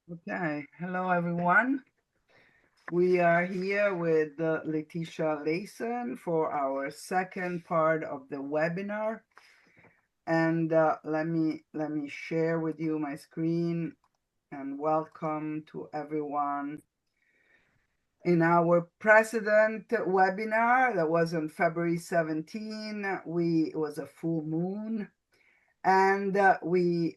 Okay, hello everyone. We are here with Letecia Layson for our second part of the webinar, and let me share with you my screen and welcome to everyone. In our precedent webinar that was on February 17, it was a full moon. And we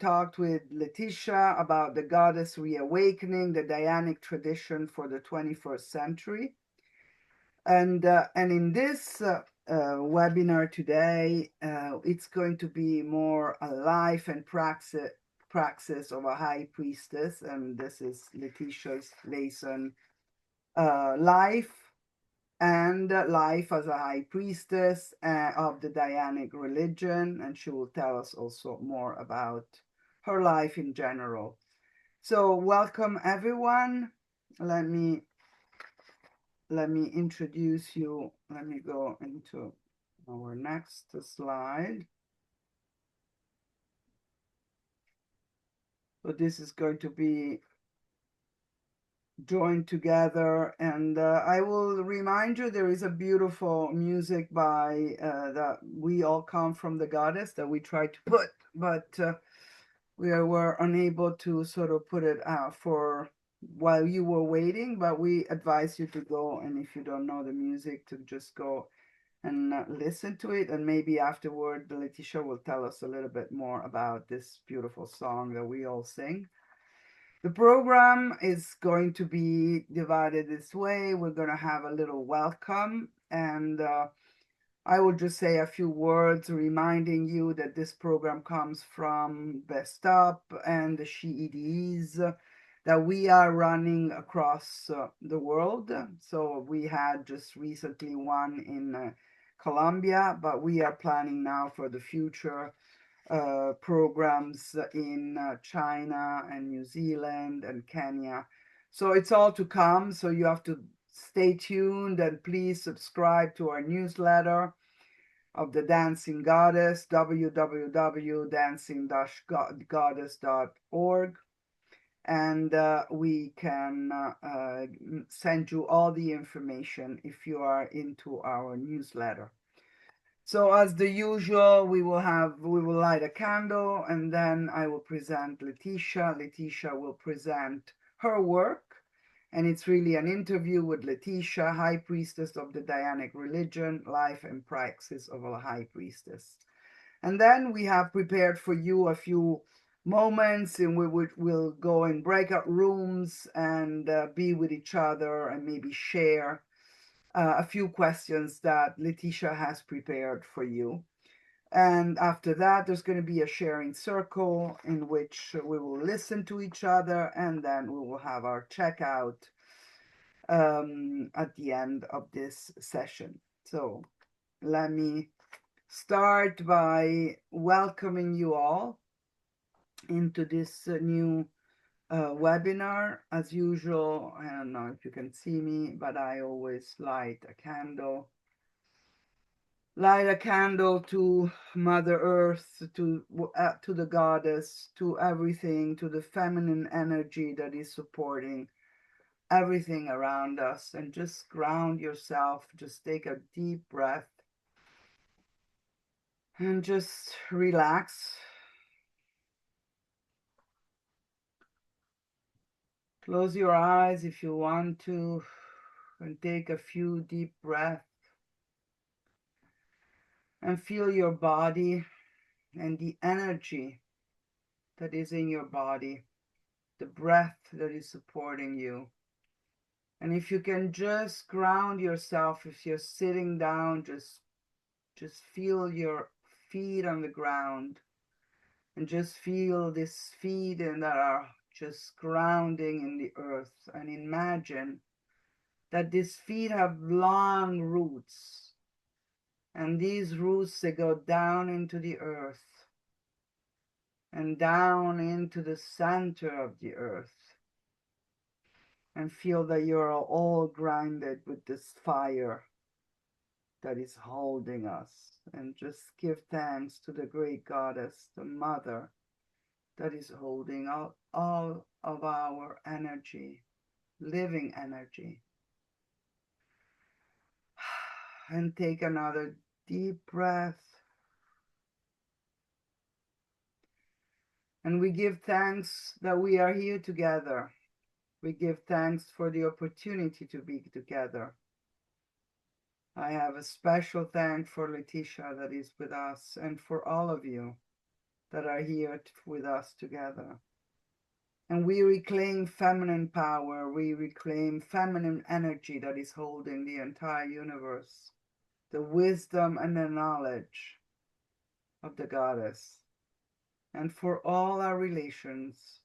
talked with Letecia about the goddess reawakening, the Dianic tradition for the 21st century. And in this webinar today, it's going to be more a life and praxis of a high priestess, and this is Letecia's Layson life and life as a high priestess of the Dianic religion, and she will tell us also more about her life in general. So welcome everyone. Let me introduce you. Let me go into our next slide. So this is going to be joined together, and I will remind you there is a beautiful music by that we all come from the goddess that we tried to put, but we were unable to sort of put it out for while you were waiting, but we advise you to go, and if you don't know the music, to just go and listen to it, and maybe afterward Letecia will tell us a little bit more about this beautiful song that we all sing. The program is going to be divided this way. We're going to have a little welcome, and I will just say a few words reminding you that this program comes from Best Up and the SHE-EDEs that we are running across the world. So we had just recently one in Colombia, but we are planning now for the future programs in China and New Zealand and Kenya. So it's all to come. So you have to stay tuned and please subscribe to our newsletter of the Dancing Goddess, www.dancing-goddess.org. And we can send you all the information if you are into our newsletter. So as the usual, we will light a candle, and then I will present Letecia. Letecia will present her work, and it's really an interview with Letecia, High Priestess of the Dianic Religion, Life and Praxis of a High Priestess. And then we have prepared for you a few moments in which we'll go in breakout rooms and be with each other and maybe share a few questions that Letecia has prepared for you. And after that, there's going to be a sharing circle in which we will listen to each other, and then we will have our checkout at the end of this session. So let me start by welcoming you all into this new webinar. As usual, I don't know if you can see me, but I always light a candle to Mother Earth, to the goddess, to everything, to the feminine energy that is supporting everything around us. And just ground yourself. Just take a deep breath and just relax. Close your eyes if you want to, and take a few deep breaths and feel your body and the energy that is in your body, the breath that is supporting you. And if you can just ground yourself, if you're sitting down, just feel your feet on the ground, and just feel these feet that are just grounding in the earth. And imagine that these feet have long roots, and these roots, they go down into the earth and down into the center of the earth, and feel that you're all grounded with this fire that is holding us. And just give thanks to the great goddess, the mother, that is holding all of our energy, living energy. And take another deep breath. And we give thanks that we are here together. We give thanks for the opportunity to be together. I have a special thank for Letecia that is with us, and for all of you that are here with us together. And we reclaim feminine power. We reclaim feminine energy that is holding the entire universe, the wisdom and the knowledge of the goddess. And for all our relations,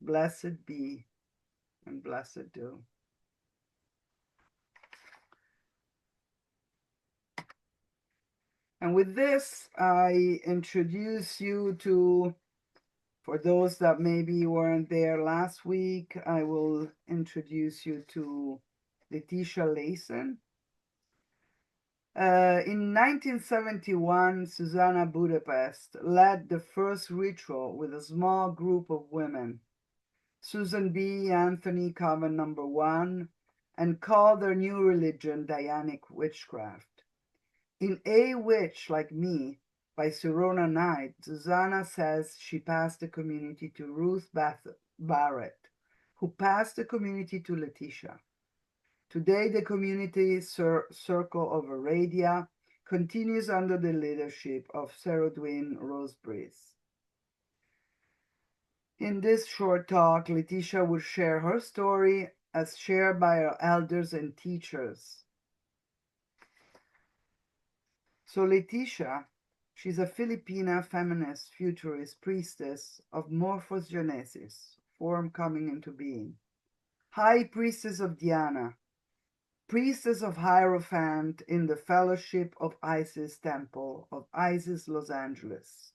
blessed be and blessed do. And with this, I introduce you to, for those that maybe weren't there last week, I will introduce you to Letecia Layson. In 1971, Susanna Budapest led the first ritual with a small group of women, Susan B. Anthony Coven No. 1, and called their new religion Dianic Witchcraft. In A Witch Like Me by Sirona Knight, Susanna says she passed the community to Ruth Barrett, who passed the community to Letecia. Today, the community circle of Aradia continues under the leadership of Serodwin Rosebreeze. In this short talk, Letecia will share her story as shared by her elders and teachers. So Letecia, she's a Filipina feminist futurist priestess of morphogenesis, form coming into being. High Priestess of Diana, priestess of Hierophant in the Fellowship of Isis Temple of Isis Los Angeles.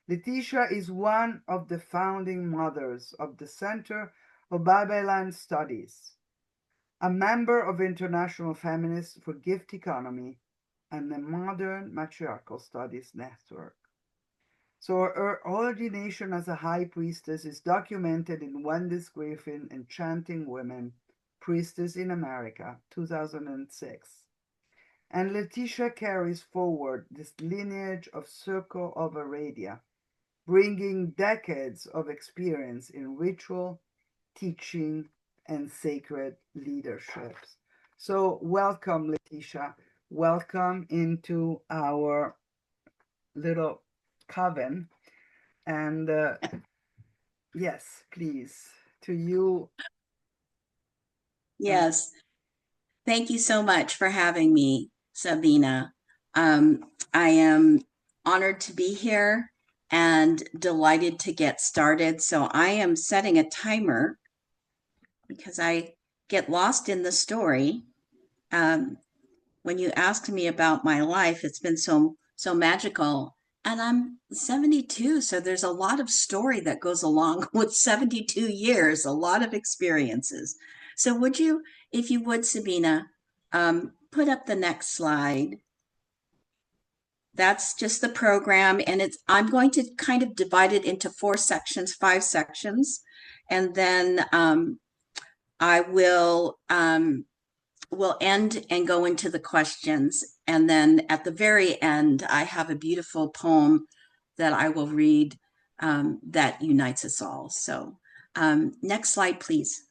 Letecia is one of the founding mothers of the Center of Babylon Studies, a member of International Feminists for Gift Economy and the Modern Matriarchal Studies Network. So her ordination as a high priestess is documented in Wendy's Griffin Enchanting Women, Priestess in America, 2006. And Letecia carries forward this lineage of Circle of Aradia, bringing decades of experience in ritual, teaching, and sacred leaderships. So welcome, Letecia. Welcome into our little coven. And yes, please, to you. Yes. Thank you so much for having me, Sabina. I am honored to be here and delighted to get started. So I am setting a timer because I get lost in the story. When you asked me about my life, it's been so magical. And I'm 72, so there's a lot of story that goes along with 72 years, a lot of experiences. So would you, if you would, Sabina, put up the next slide. That's just the program, and I'm going to kind of divide it into 5 sections, and then I will end and go into the questions. And then at the very end, I have a beautiful poem that I will read that unites us all. So next slide, please.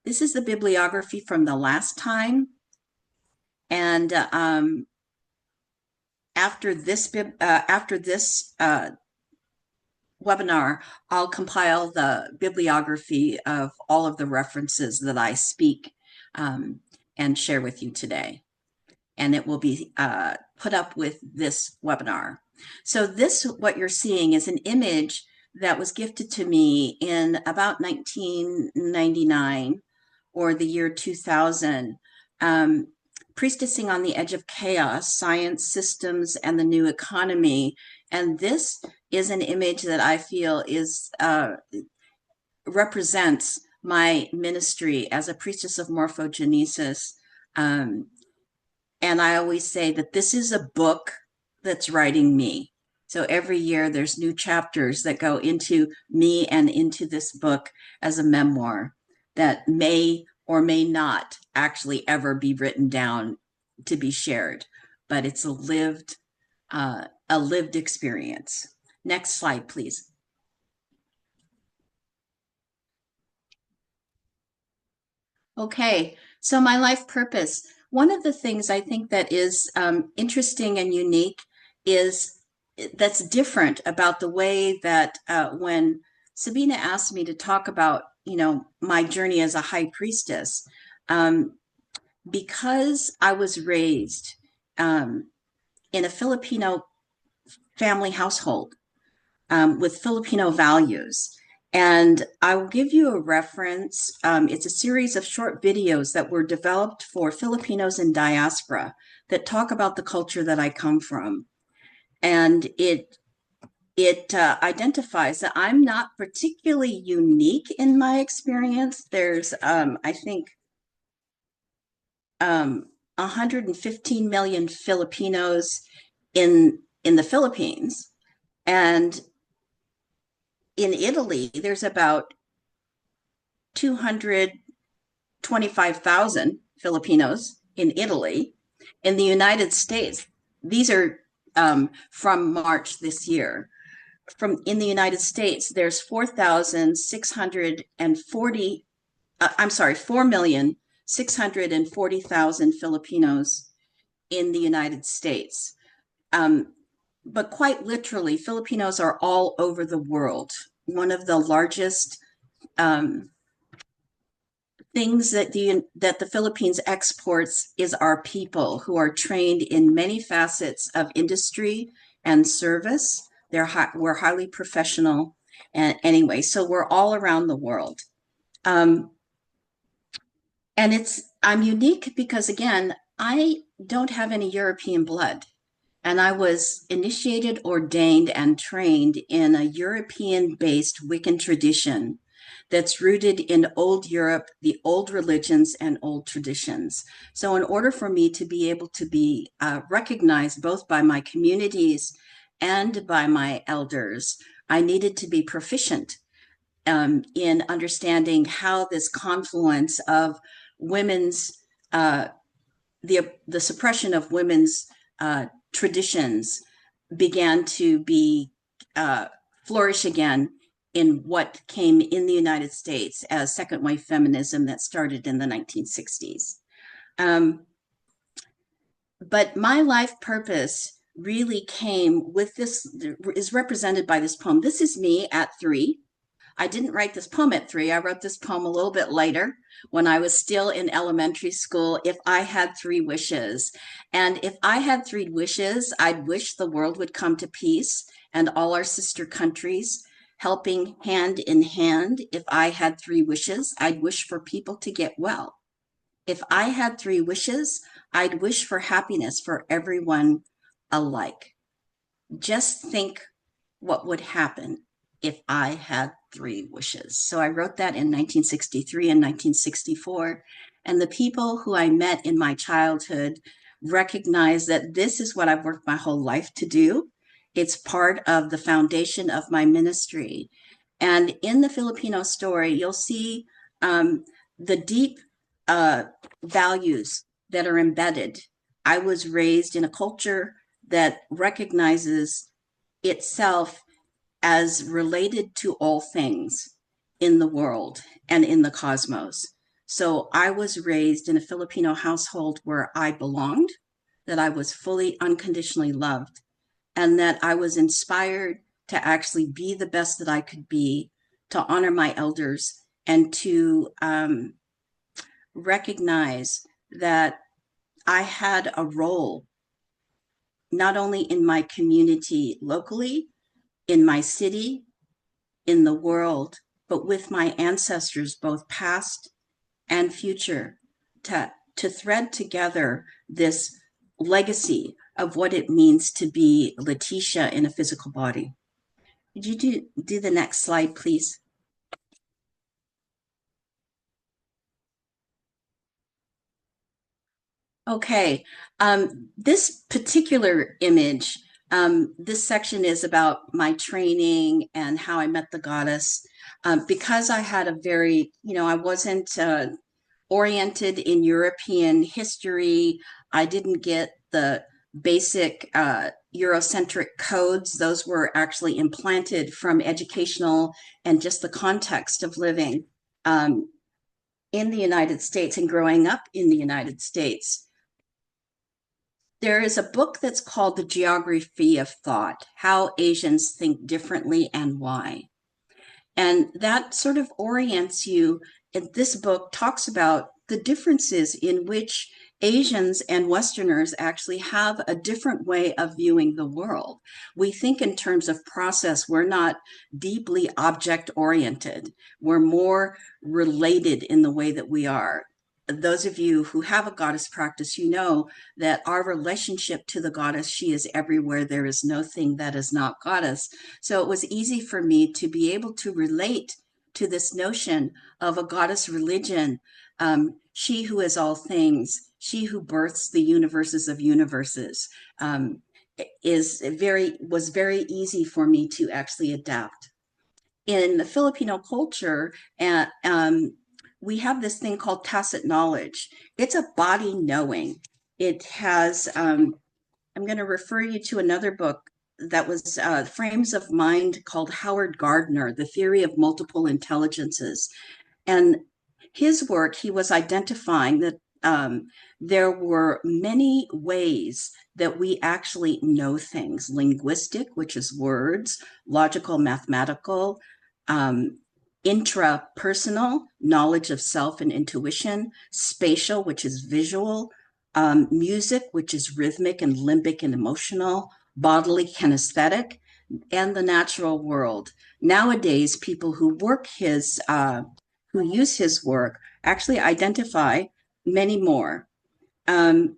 This is the bibliography from the last time. And after this webinar, I'll compile the bibliography of all of the references that I speak and share with you today. And it will be put up with this webinar. So this, what you're seeing, is an image that was gifted to me in about 1999 or the year 2000. Priestessing on the Edge of Chaos, Science, Systems, and the New Economy. And this is an image that I feel is represents my ministry as a priestess of morphogenesis. And I always say that this is a book that's writing me. So every year there's new chapters that go into me and into this book as a memoir that may or may not actually ever be written down to be shared, but it's a lived experience. Next slide, please. Okay, so my life purpose. One of the things I think that is interesting and unique is that's different about the way that when Sabina asked me to talk about, my journey as a high priestess, because I was raised in a Filipino family household with Filipino values. And I will give you a reference. It's a series of short videos that were developed for Filipinos in diaspora that talk about the culture that I come from. And it identifies that I'm not particularly unique in my experience. There's, I think, 115 million Filipinos in the Philippines. And in Italy, there's about 225,000 Filipinos in Italy. In the United States, these are from March this year. In the United States, there's 4,640,000 Filipinos in the United States. But quite literally, Filipinos are all over the world. One of the largest things that the Philippines exports is our people who are trained in many facets of industry and service. We're highly professional, and anyway, so we're all around the world. And I'm unique because, again, I don't have any European blood. And I was initiated, ordained, and trained in a European-based Wiccan tradition that's rooted in old Europe, the old religions, and old traditions. So in order for me to be able to be recognized both by my communities and by my elders, I needed to be proficient in understanding how this confluence of women's, the suppression of women's traditions began to be flourish again in what came in the United States as second wave feminism that started in the 1960s. But my life purpose really came with this, is represented by this poem. This is me at 3. I didn't write this poem at 3. I wrote this poem a little bit later when I was still in elementary school. If I had 3 wishes, and if I had 3 wishes, I'd wish the world would come to peace and all our sister countries helping hand in hand. If I had 3 wishes, I'd wish for people to get well. If I had 3 wishes, I'd wish for happiness for everyone alike. Just think what would happen if I had 3 wishes. So I wrote that in 1963 and 1964. And the people who I met in my childhood recognized that this is what I've worked my whole life to do. It's part of the foundation of my ministry. And in the Filipino story, you'll see the deep values that are embedded. I was raised in a culture that recognizes itself as related to all things in the world and in the cosmos. So I was raised in a Filipino household where I belonged, that I was fully unconditionally loved, and that I was inspired to actually be the best that I could be, to honor my elders, and to recognize that I had a role not only in my community locally, in my city, in the world, but with my ancestors, both past and future, to thread together this legacy of what it means to be Letecia in a physical body. Could you do the next slide, please? Okay, this particular image This section is about my training and how I met the goddess. Because I had a very, I wasn't oriented in European history. I didn't get the basic Eurocentric codes. Those were actually implanted from educational and just the context of living in the United States and growing up in the United States. There is a book that's called The Geography of Thought, How Asians Think Differently and Why. And that sort of orients you. And this book talks about the differences in which Asians and Westerners actually have a different way of viewing the world. We think in terms of process. We're not deeply object oriented. We're more related in the way that we are. Those of you who have a goddess practice, you know that our relationship to the goddess, she is everywhere. There is no thing that is not goddess. So it was easy for me to be able to relate to this notion of a goddess religion, she who is all things, she who births the universes of universes, was very easy for me to actually adapt. In the Filipino culture, we have this thing called tacit knowledge. It's a body knowing. It has, I'm going to refer you to another book that was Frames of Mind called Howard Gardner, The Theory of Multiple Intelligences. And his work, he was identifying that there were many ways that we actually know things: linguistic, which is words; logical, mathematical; intrapersonal, knowledge of self and intuition; spatial, which is visual; music, which is rhythmic and limbic and emotional; bodily, kinesthetic; and the natural world. Nowadays, people who use his work actually identify many more. And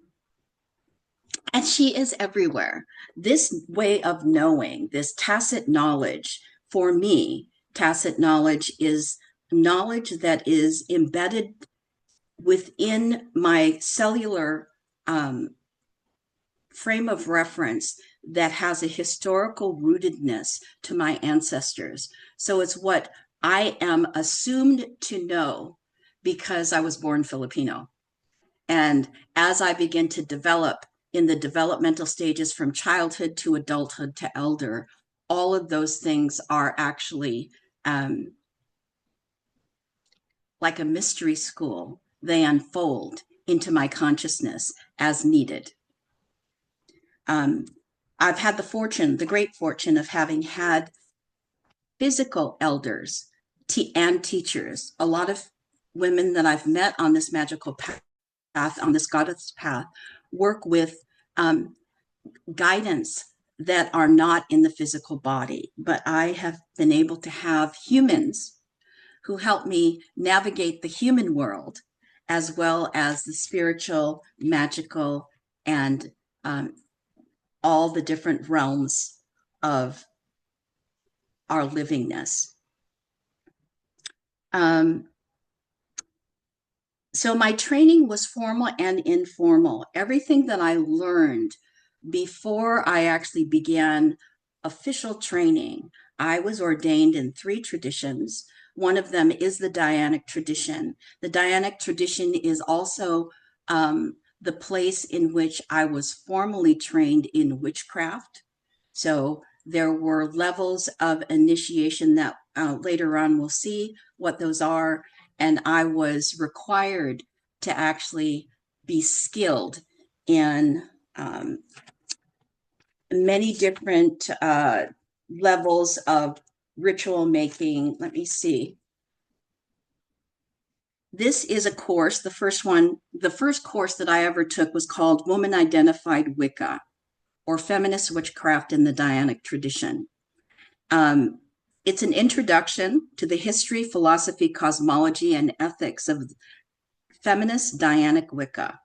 she is everywhere. This way of knowing, this tacit knowledge, for me, tacit knowledge is knowledge that is embedded within my cellular frame of reference that has a historical rootedness to my ancestors. So it's what I am assumed to know because I was born Filipino. And as I begin to develop in the developmental stages from childhood to adulthood to elder, all of those things are actually like a mystery school. They unfold into my consciousness as needed. I've had the great fortune of having had physical elders and teachers. A lot of women that I've met on this magical path, on this goddess path, work with guidance that are not in the physical body. But I have been able to have humans who help me navigate the human world, as well as the spiritual, magical, and all the different realms of our livingness. So my training was formal and informal. Everything that I learned before I actually began official training, I was ordained in 3 traditions. One of them is the Dianic Tradition. The Dianic Tradition is also the place in which I was formally trained in witchcraft. So there were levels of initiation that later on we'll see what those are. And I was required to actually be skilled in many different levels of ritual making. Let me see. This is a course, the first course that I ever took was called Woman Identified Wicca, or Feminist Witchcraft in the Dianic Tradition. It's an introduction to the history, philosophy, cosmology, and ethics of feminist Dianic Wicca.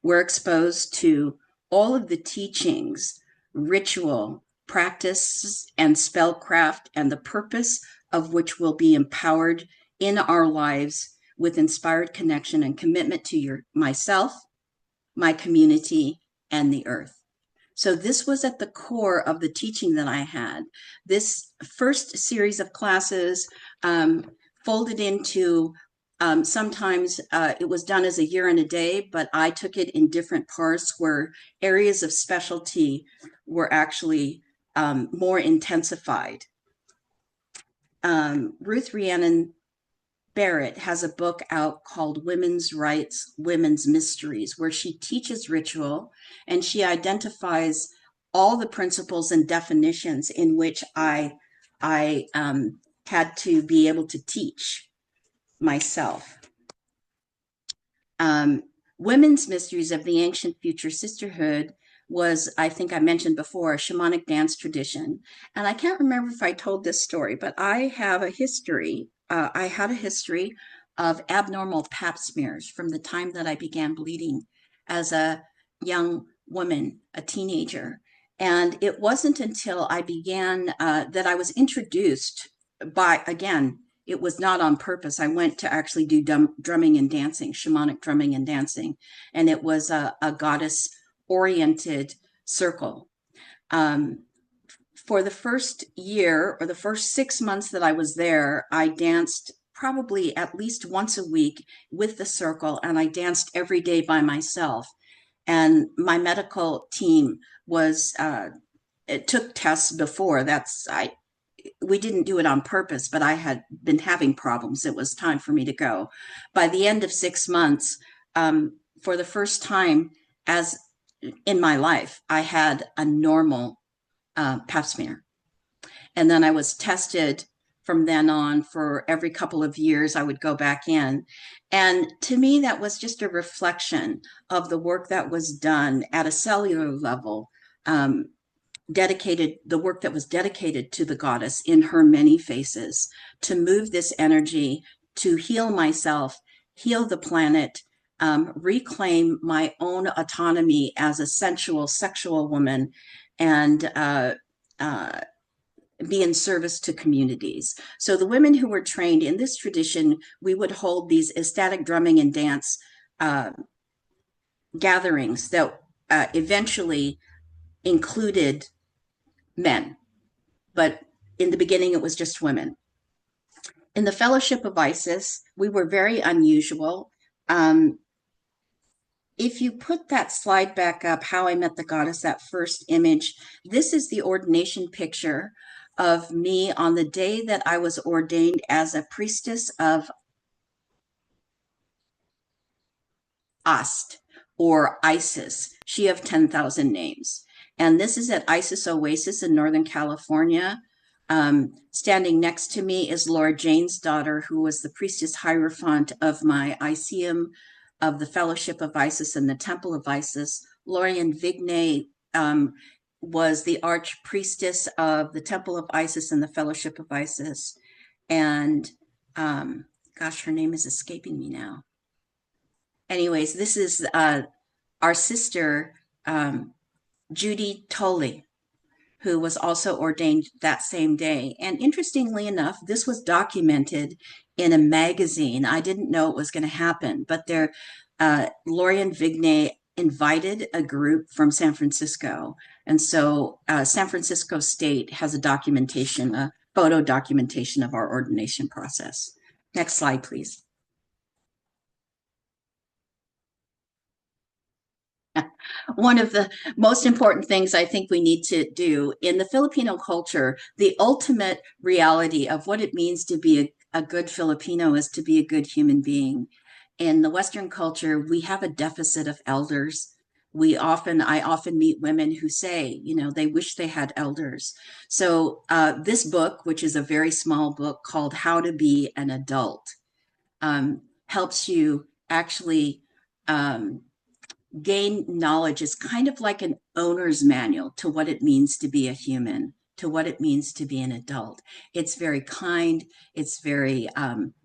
We're exposed to all of the teachings, ritual, practice, and spellcraft, and the purpose of which will be empowered in our lives with inspired connection and commitment to myself, my community, and the earth. So this was at the core of the teaching that I had. This first series of classes folded into sometimes it was done as a year and a day, but I took it in different parts where areas of specialty were actually more intensified. Ruth Rhiannon Barrett has a book out called Women's Rights, Women's Mysteries, where she teaches ritual and she identifies all the principles and definitions in which I had to be able to teach myself. Women's Mysteries of the Ancient Future Sisterhood was, I think I mentioned before, a shamanic dance tradition. And I can't remember if I told this story, but I have a history. I had a history of abnormal pap smears from the time that I began bleeding as a young woman, a teenager. And it wasn't until I began that I was introduced by, again, it was not on purpose. I went to actually do drumming and dancing, shamanic drumming and dancing. And it was a goddess-oriented circle. For the first year or the first 6 months that I was there, I danced probably at least once a week with the circle, and I danced every day by myself. And my medical team was, it took tests before. We didn't do it on purpose, but I had been having problems. It was time for me to go. By the end of 6 months, for the first time as in my life, I had a normal pap smear. And then I was tested from then on for every couple of years. I would go back in. And to me, that was just a reflection of the work that was done at a cellular level, the work that was dedicated to the goddess in her many faces, to move this energy, to heal myself, heal the planet, reclaim my own autonomy as a sensual, sexual woman, and be in service to communities. So the women who were trained in this tradition, we would hold these ecstatic drumming and dance gatherings that eventually included men, but in the beginning it was just women. In the Fellowship of Isis, we were very unusual. If you put that slide back up, How I Met the Goddess, that first image, this is the ordination picture of me on the day that I was ordained as a priestess of Ast, or Isis, she of 10,000 names. And this is at Isis Oasis in Northern California. Standing next to me is Laura Jane's daughter, who was the priestess hierophant of my Iseum of the Fellowship of Isis and the Temple of Isis. Lorian Vignay was the archpriestess of the Temple of Isis and the Fellowship of Isis. And gosh, her name is escaping me now. Anyways, this is our sister, Judy Tolley, who was also ordained that same day. And interestingly enough, this was documented in a magazine. I didn't know it was going to happen, but Lorian Vignay invited a group from San Francisco. And so San Francisco State has a documentation, a photo documentation of our ordination process. Next slide, please. One of the most important things I think we need to do in the Filipino culture, the ultimate reality of what it means to be a good Filipino is to be a good human being. In the Western culture, we have a deficit of elders. I often meet women who say, they wish they had elders. So this book, which is a very small book called How to Be an Adult, helps you actually gain knowledge. Is kind of like an owner's manual to what it means to be a human, to what it means to be an adult. It's very kind, it's very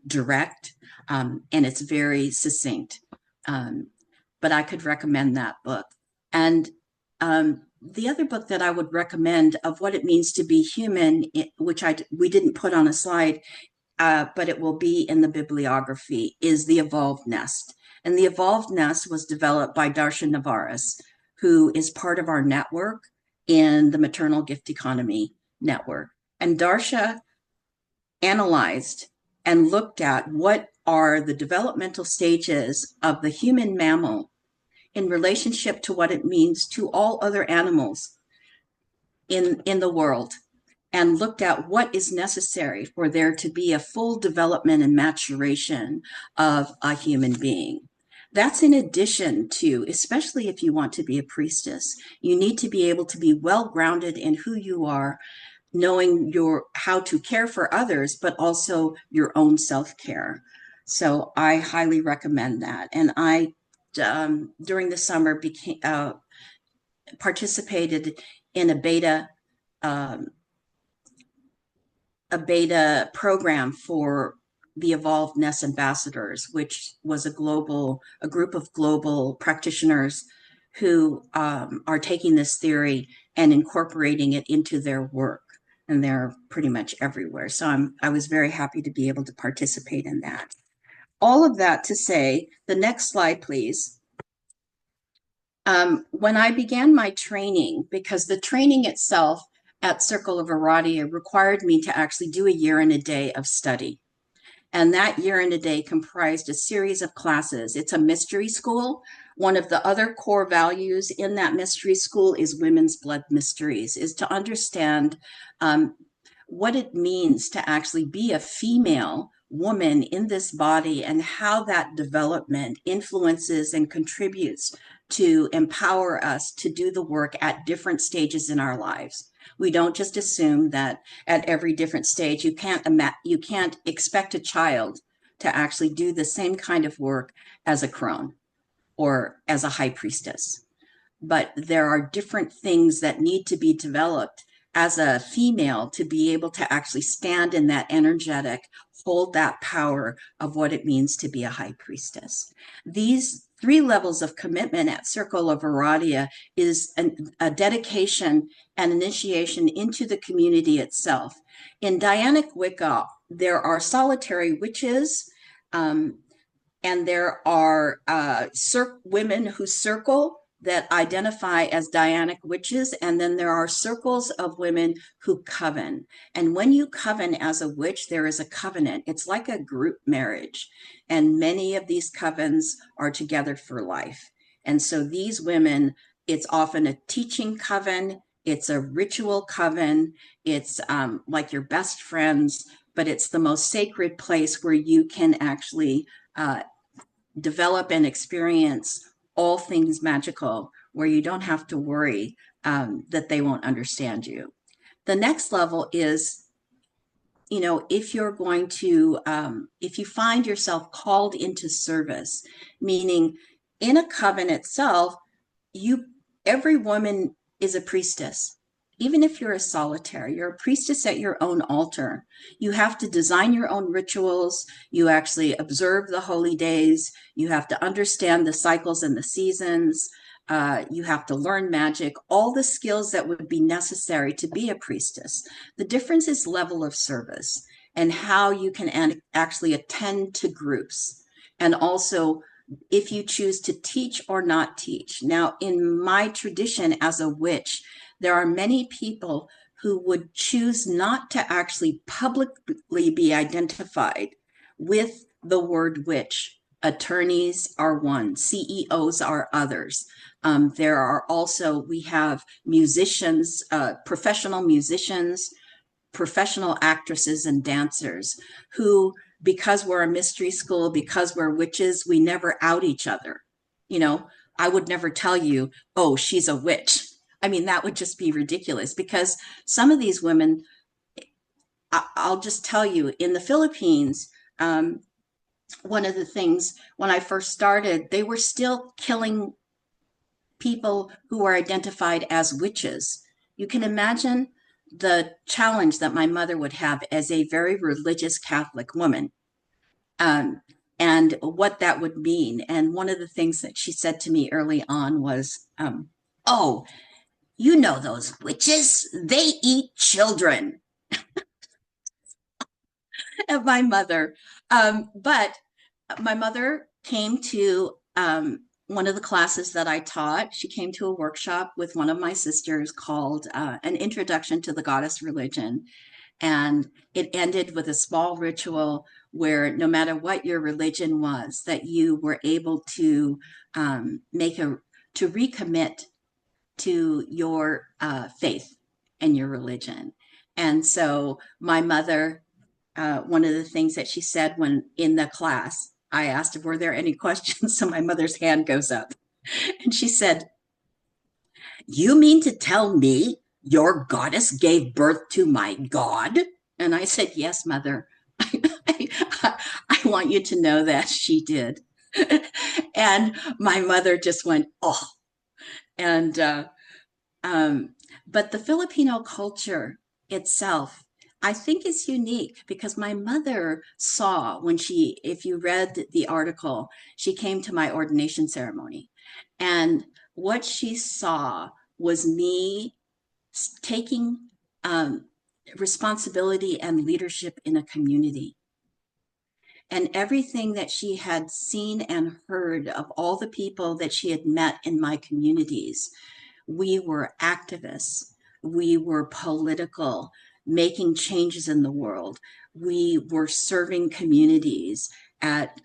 direct, and it's very succinct. But I could recommend that book. And the other book that I would recommend of what it means to be human, which we didn't put on a slide, but it will be in the bibliography, is The Evolved Nest. And The Evolved Nest was developed by Darshan Navaris, who is part of our network in the Maternal Gift Economy Network. And Darsha analyzed and looked at what are the developmental stages of the human mammal in relationship to what it means to all other animals in the world, and looked at what is necessary for there to be a full development and maturation of a human being. That's in addition to, especially if you want to be a priestess, you need to be able to be well grounded in who you are, knowing how to care for others, but also your own self-care. So I highly recommend that. And I, during the summer, participated in a beta program for the Evolved Ness Ambassadors, which was a group of global practitioners who are taking this theory and incorporating it into their work. And they're pretty much everywhere. So I was very happy to be able to participate in that. All of that to say, the next slide, please. When I began my training, because the training itself at Circle of Aradia required me to actually do a year and a day of study. And that year and a day comprised a series of classes. It's a mystery school. One of the other core values in that mystery school is women's blood mysteries, is to understand what it means to actually be a female woman in this body and how that development influences and contributes to empower us to do the work at different stages in our lives. We don't just assume that at every different stage, you can't expect a child to actually do the same kind of work as a crone or as a high priestess. But there are different things that need to be developed as a female to be able to actually stand in that energetic, hold that power of what it means to be a high priestess. These 3 levels of commitment at Circle of Aradia is a dedication and initiation into the community itself. In Dianic Wicca, there are solitary witches, and there are women who circle that identify as Dianic witches, and then there are circles of women who coven. And when you coven as a witch, there is a covenant. It's like a group marriage, and many of these covens are together for life. And so these women, it's often a teaching coven, it's a ritual coven, it's like your best friends, but it's the most sacred place where you can actually develop and experience all things magical, where you don't have to worry that they won't understand you. The next level is, if you're going to, if you find yourself called into service, meaning in a coven itself, every woman is a priestess. Even if you're a solitary, you're a priestess at your own altar. You have to design your own rituals. You actually observe the holy days. You have to understand the cycles and the seasons. You have to learn magic, all the skills that would be necessary to be a priestess. The difference is level of service and how you can actually attend to groups. And also, if you choose to teach or not teach. Now, in my tradition as a witch, there are many people who would choose not to actually publicly be identified with the word witch. Attorneys are one, CEOs are others. There are also, we have musicians, professional musicians, professional actresses and dancers who, because we're a mystery school, because we're witches, we never out each other. I would never tell you, oh, she's a witch. I mean, that would just be ridiculous, because some of these women, I'll just tell you, in the Philippines, one of the things when I first started, they were still killing people who were identified as witches. You can imagine the challenge that my mother would have as a very religious Catholic woman, and what that would mean. And one of the things that she said to me early on was, oh, you know those witches, they eat children. And my mother, but my mother came to one of the classes that I taught, she came to a workshop with one of my sisters called An Introduction to the Goddess Religion. And it ended with a small ritual where no matter what your religion was, that you were able to to recommit to your faith and your religion. And so my mother, one of the things that she said when in the class, I asked if were there any questions. So my mother's hand goes up and she said, "You mean to tell me your goddess gave birth to my God?" And I said, "Yes, mother. I want you to know that she did." And my mother just went, "Oh." And but the Filipino culture itself, I think, is unique because my mother saw when she, if you read the article, she came to my ordination ceremony. And what she saw was me taking responsibility and leadership in a community. And everything that she had seen and heard of all the people that she had met in my communities, we were activists, we were political, making changes in the world, we were serving communities at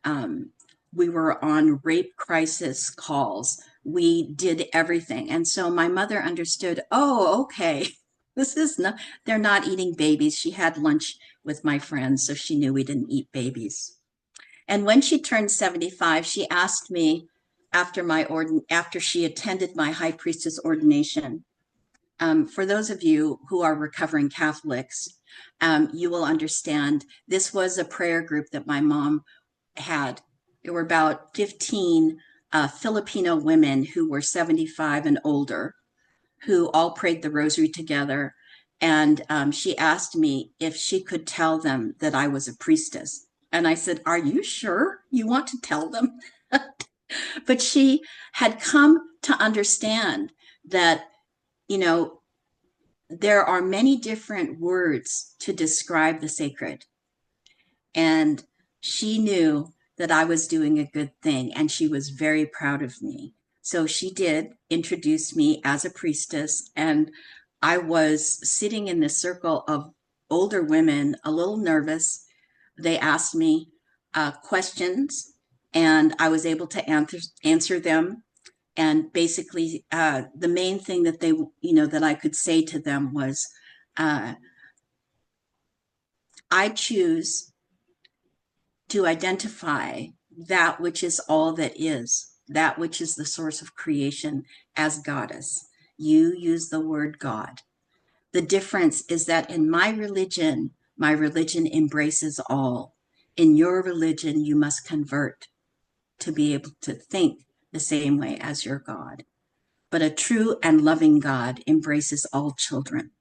we were on rape crisis calls, we did everything. And so my mother understood, oh, okay, this is not, they're not eating babies. She had lunch with my friends, so she knew we didn't eat babies. And when she turned 75, she asked me after she attended my high priestess ordination. For those of you who are recovering Catholics, you will understand this was a prayer group that my mom had. There were about 15 Filipino women who were 75 and older, who all prayed the rosary together. And she asked me if she could tell them that I was a priestess. And I said, "Are you sure you want to tell them?" But she had come to understand that, you know, there are many different words to describe the sacred. And she knew that I was doing a good thing, and she was very proud of me. So she did introduce me as a priestess, and I was sitting in this circle of older women, a little nervous. They asked me questions, and I was able to answer them. And basically, the main thing that they, that I could say to them was, I choose to identify that which is all that is, that which is the source of creation, as goddess. You use the word God. The difference is that in my religion embraces all. In your religion, you must convert to be able to think the same way as your God. But a true and loving God embraces all children,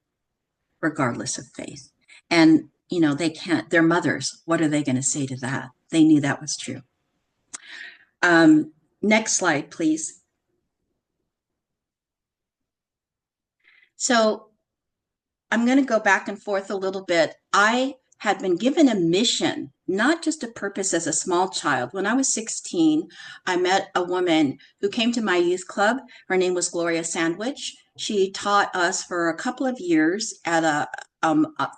regardless of faith. And, they can't, their mothers, what are they going to say to that? They knew that was true. Next slide, please. So I'm going to go back and forth a little bit. I had been given a mission, not just a purpose as a small child. When I was 16, I met a woman who came to my youth club. Her name was Gloria Sandwich. She taught us for a couple of years at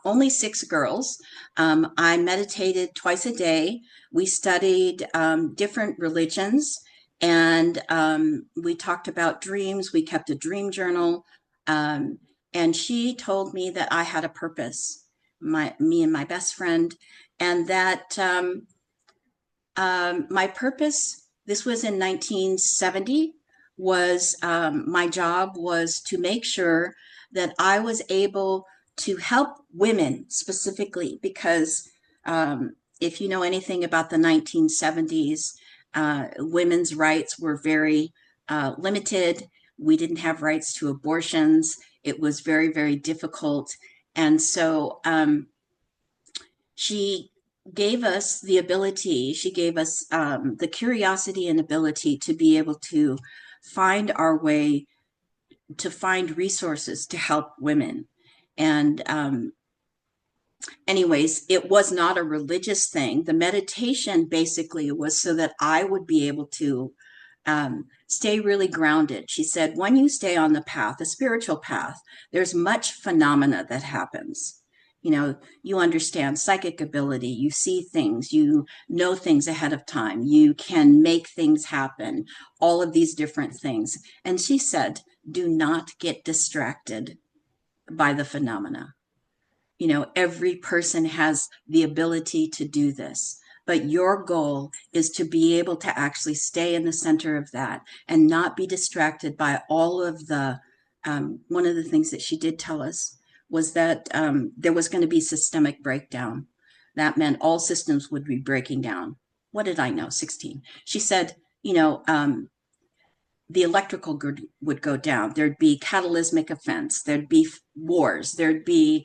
only 6 girls. I meditated twice a day. We studied different religions, and we talked about dreams. We kept a dream journal. And she told me that I had a purpose, me and my best friend, and that my purpose, this was in 1970, was my job was to make sure that I was able to help women specifically, because if you know anything about the 1970s, women's rights were very limited. We didn't have rights to abortions. It was very, very difficult. And so she gave us the ability, she gave us the curiosity and ability to be able to find our way, to find resources to help women. And anyways, it was not a religious thing. The meditation basically was so that I would be able to Stay really grounded. She said, when you stay on the path, the spiritual path, there's much phenomena that happens. You know, you understand psychic ability, you see things, you know things ahead of time, you can make things happen, all of these different things. And she said, do not get distracted by the phenomena. You know, every person has the ability to do this, but your goal is to be able to actually stay in the center of that and not be distracted by all of the, one of the things that she did tell us was that there was going to be systemic breakdown. That meant all systems would be breaking down. What did I know? 16. She said, you know, the electrical grid would go down. There'd be cataclysmic events. There'd be wars. There'd be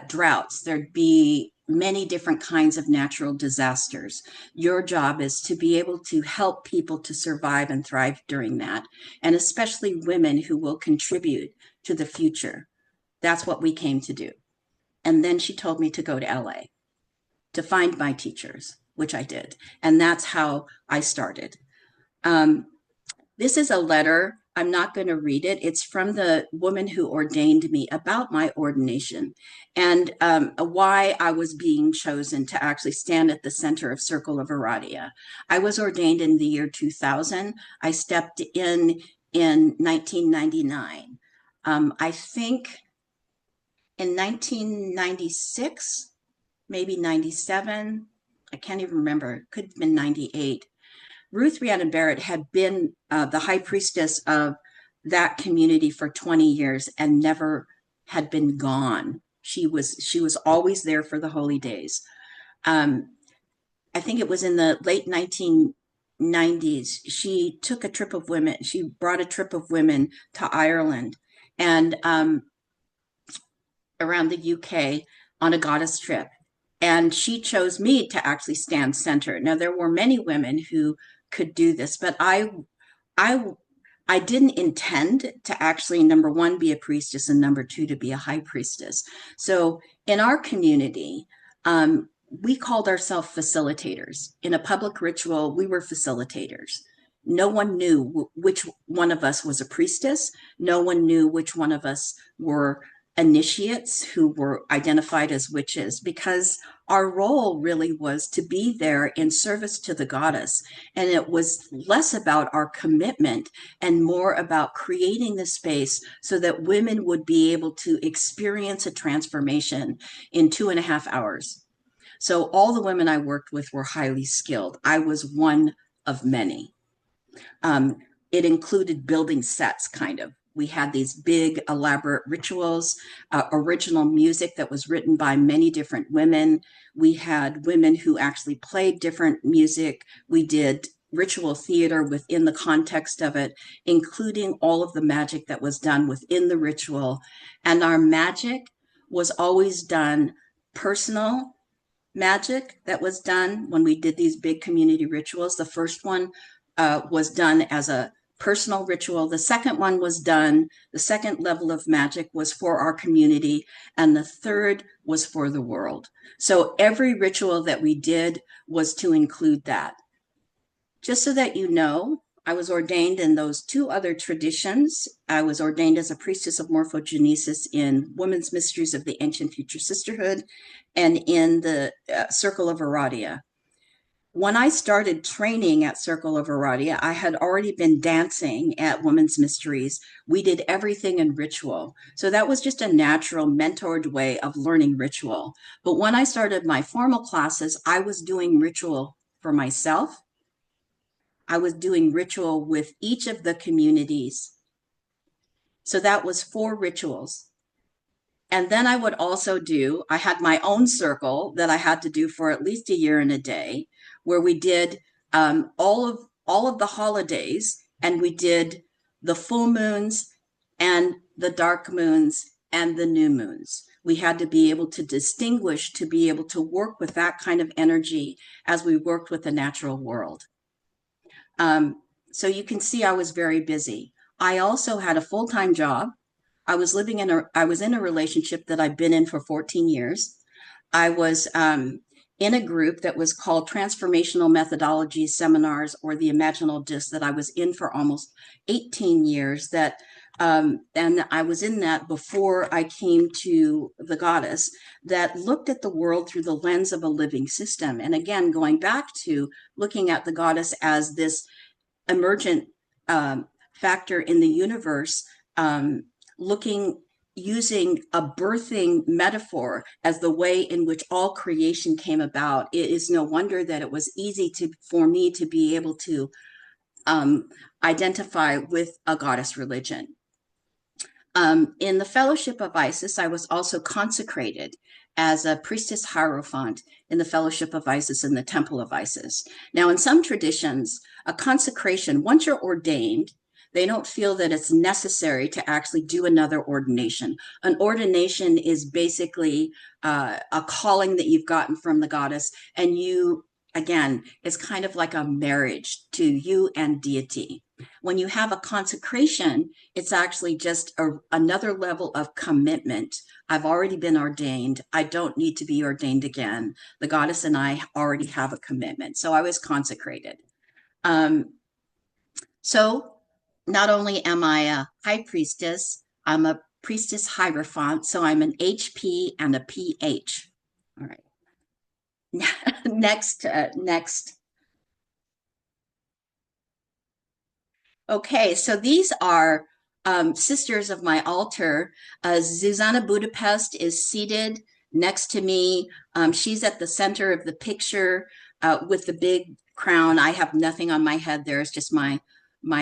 droughts. There'd be many different kinds of natural disasters. Your job is to be able to help people to survive and thrive during that, and especially women who will contribute to the future. That's what we came to do. And then she told me to go to LA to find my teachers, which I did. And that's how I started. This is a letter. I'm not going to read it. It's from the woman who ordained me about my ordination and why I was being chosen to actually stand at the center of Circle of Aradia. I was ordained in the year 2000. I stepped in 1999. I think in 1996, maybe 97, I can't even remember. It could have been 98. Ruth Rhiannon Barrett had been the high priestess of that community for 20 years and never had been gone. She was always there for the holy days. I think it was in the late 1990s. She took a trip of women. She brought a trip of women to Ireland and around the UK on a goddess trip. And she chose me to actually stand center. Now, there were many women who could do this, but I didn't intend to actually, number one, be a priestess, and number two, to be a high priestess. So in our community, we called ourselves facilitators. In a public ritual, we were facilitators. No one knew which one of us was a priestess. No one knew which one of us were initiates who were identified as witches, because our role really was to be there in service to the goddess. And it was less about our commitment and more about creating the space so that women would be able to experience a transformation in 2.5 hours. So all the women I worked with were highly skilled. I was one of many. It included building sets, kind of. We had these big, elaborate rituals, original music that was written by many different women. We had women who actually played different music. We did ritual theater within the context of it, including all of the magic that was done within the ritual. And our magic was always done personal magic that was done when we did these big community rituals. The first one was done as a personal ritual. The second one was done, the second level of magic was for our community, and the third was for the world. So every ritual that we did was to include that. Just so that you know, I was ordained in those two other traditions. I was ordained as a priestess of morphogenesis in Women's Mysteries of the Ancient Future Sisterhood and in the Circle of Aradia. When I started training at Circle of Aradia, I had already been dancing at Women's Mysteries. We did everything in ritual. So that was just a natural mentored way of learning ritual. But when I started my formal classes, I was doing ritual for myself. I was doing ritual with each of the communities. So that was 4 rituals. And then I would also do, I had my own circle that I had to do for at least a year and a day, where we did all of the holidays, and we did the full moons and the dark moons and the new moons. We had to be able to distinguish, to be able to work with that kind of energy as we worked with the natural world. So you can see I was very busy. I also had a full-time job. I was in a relationship that I've been in for 14 years. I was in a group that was called Transformational Methodology Seminars, or the Imaginal Disc, that I was in for almost 18 years. And I was in that before I came to the Goddess, that looked at the world through the lens of a living system. And again, going back to looking at the Goddess as this emergent factor in the universe, using a birthing metaphor as the way in which all creation came about. It is no wonder that it was easy for me to be able to identify with a goddess religion. In the Fellowship of Isis, I was also consecrated as a priestess hierophant in the Fellowship of Isis in the Temple of Isis. Now, in some traditions, a consecration, once you're ordained, they don't feel that it's necessary to actually do another ordination. An ordination is basically a calling that you've gotten from the goddess, and you, again, it's kind of like a marriage to you and deity. When you have a consecration, it's actually just another level of commitment. I've already been ordained. I don't need to be ordained again. The goddess and I already have a commitment. So I was consecrated. So not only am I a high priestess, I'm a priestess hierophant. So I'm an HP and a PH. All right. Next. Okay, so these are sisters of my altar. Zuzana Budapest is seated next to me. She's at the center of the picture with the big crown. I have nothing on my head there. It's just my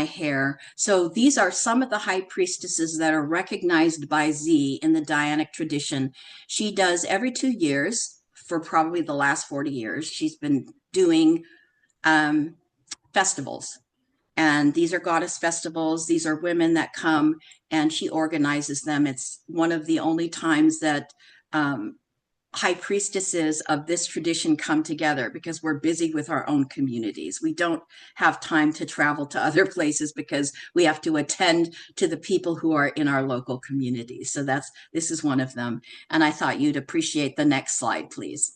hair. So these are some of the high priestesses that are recognized by Z in the Dianic tradition. She does every 2 years for probably the last 40 years. She's been doing festivals. And these are goddess festivals. These are women that come and she organizes them. It's one of the only times that high priestesses of this tradition come together, because we're busy with our own communities. We don't have time to travel to other places because we have to attend to the people who are in our local communities. So this is one of them. And I thought you'd appreciate the next slide, please.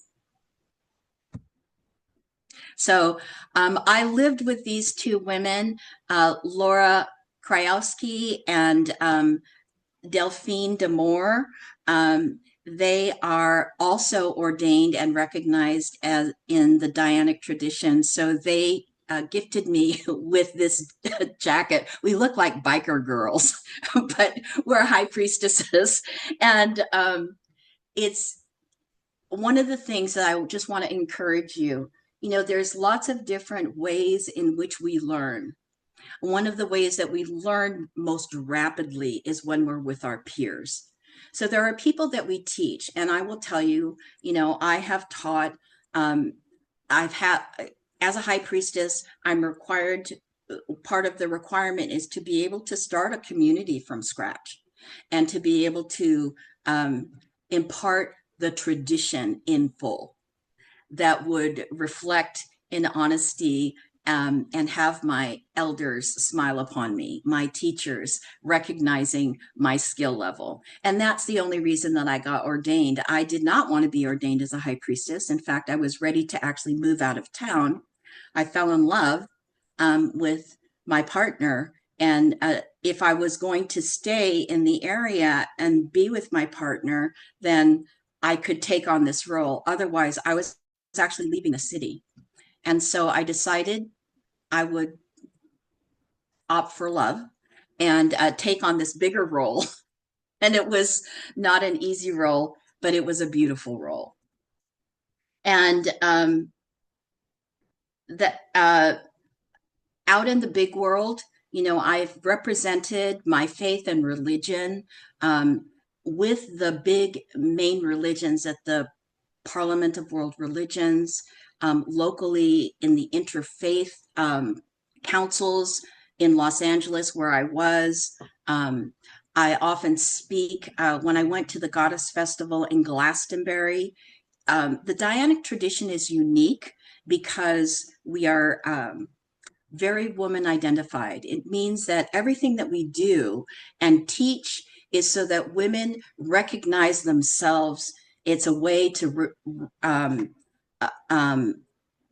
So I lived with these two women, Laura Krajewski and Delphine Demore. They are also ordained and recognized as in the Dianic tradition. So they gifted me with this jacket. We look like biker girls, but we're high priestesses. And it's one of the things that I just want to encourage you. You know, there's lots of different ways in which we learn. One of the ways that we learn most rapidly is when we're with our peers. So there are people that we teach, and I will tell you, you know, I have taught, as a high priestess, I'm required to, part of the requirement is to be able to start a community from scratch and to be able to impart the tradition in full that would reflect in honesty and have my elders smile upon me, my teachers recognizing my skill level. And that's the only reason that I got ordained. I did not want to be ordained as a high priestess. In fact, I was ready to actually move out of town. I fell in love with my partner. And if I was going to stay in the area and be with my partner, then I could take on this role. Otherwise, I was actually leaving the city. And so I decided I would opt for love and take on this bigger role. And it was not an easy role, but it was a beautiful role. And out in the big world, you know, I've represented my faith and religion with the big main religions at the Parliament of World Religions, locally in the interfaith councils in Los Angeles, where I was. I often speak. When I went to the Goddess Festival in Glastonbury, the Dianic tradition is unique because we are very woman identified. It means that everything that we do and teach is so that women recognize themselves. It's a way to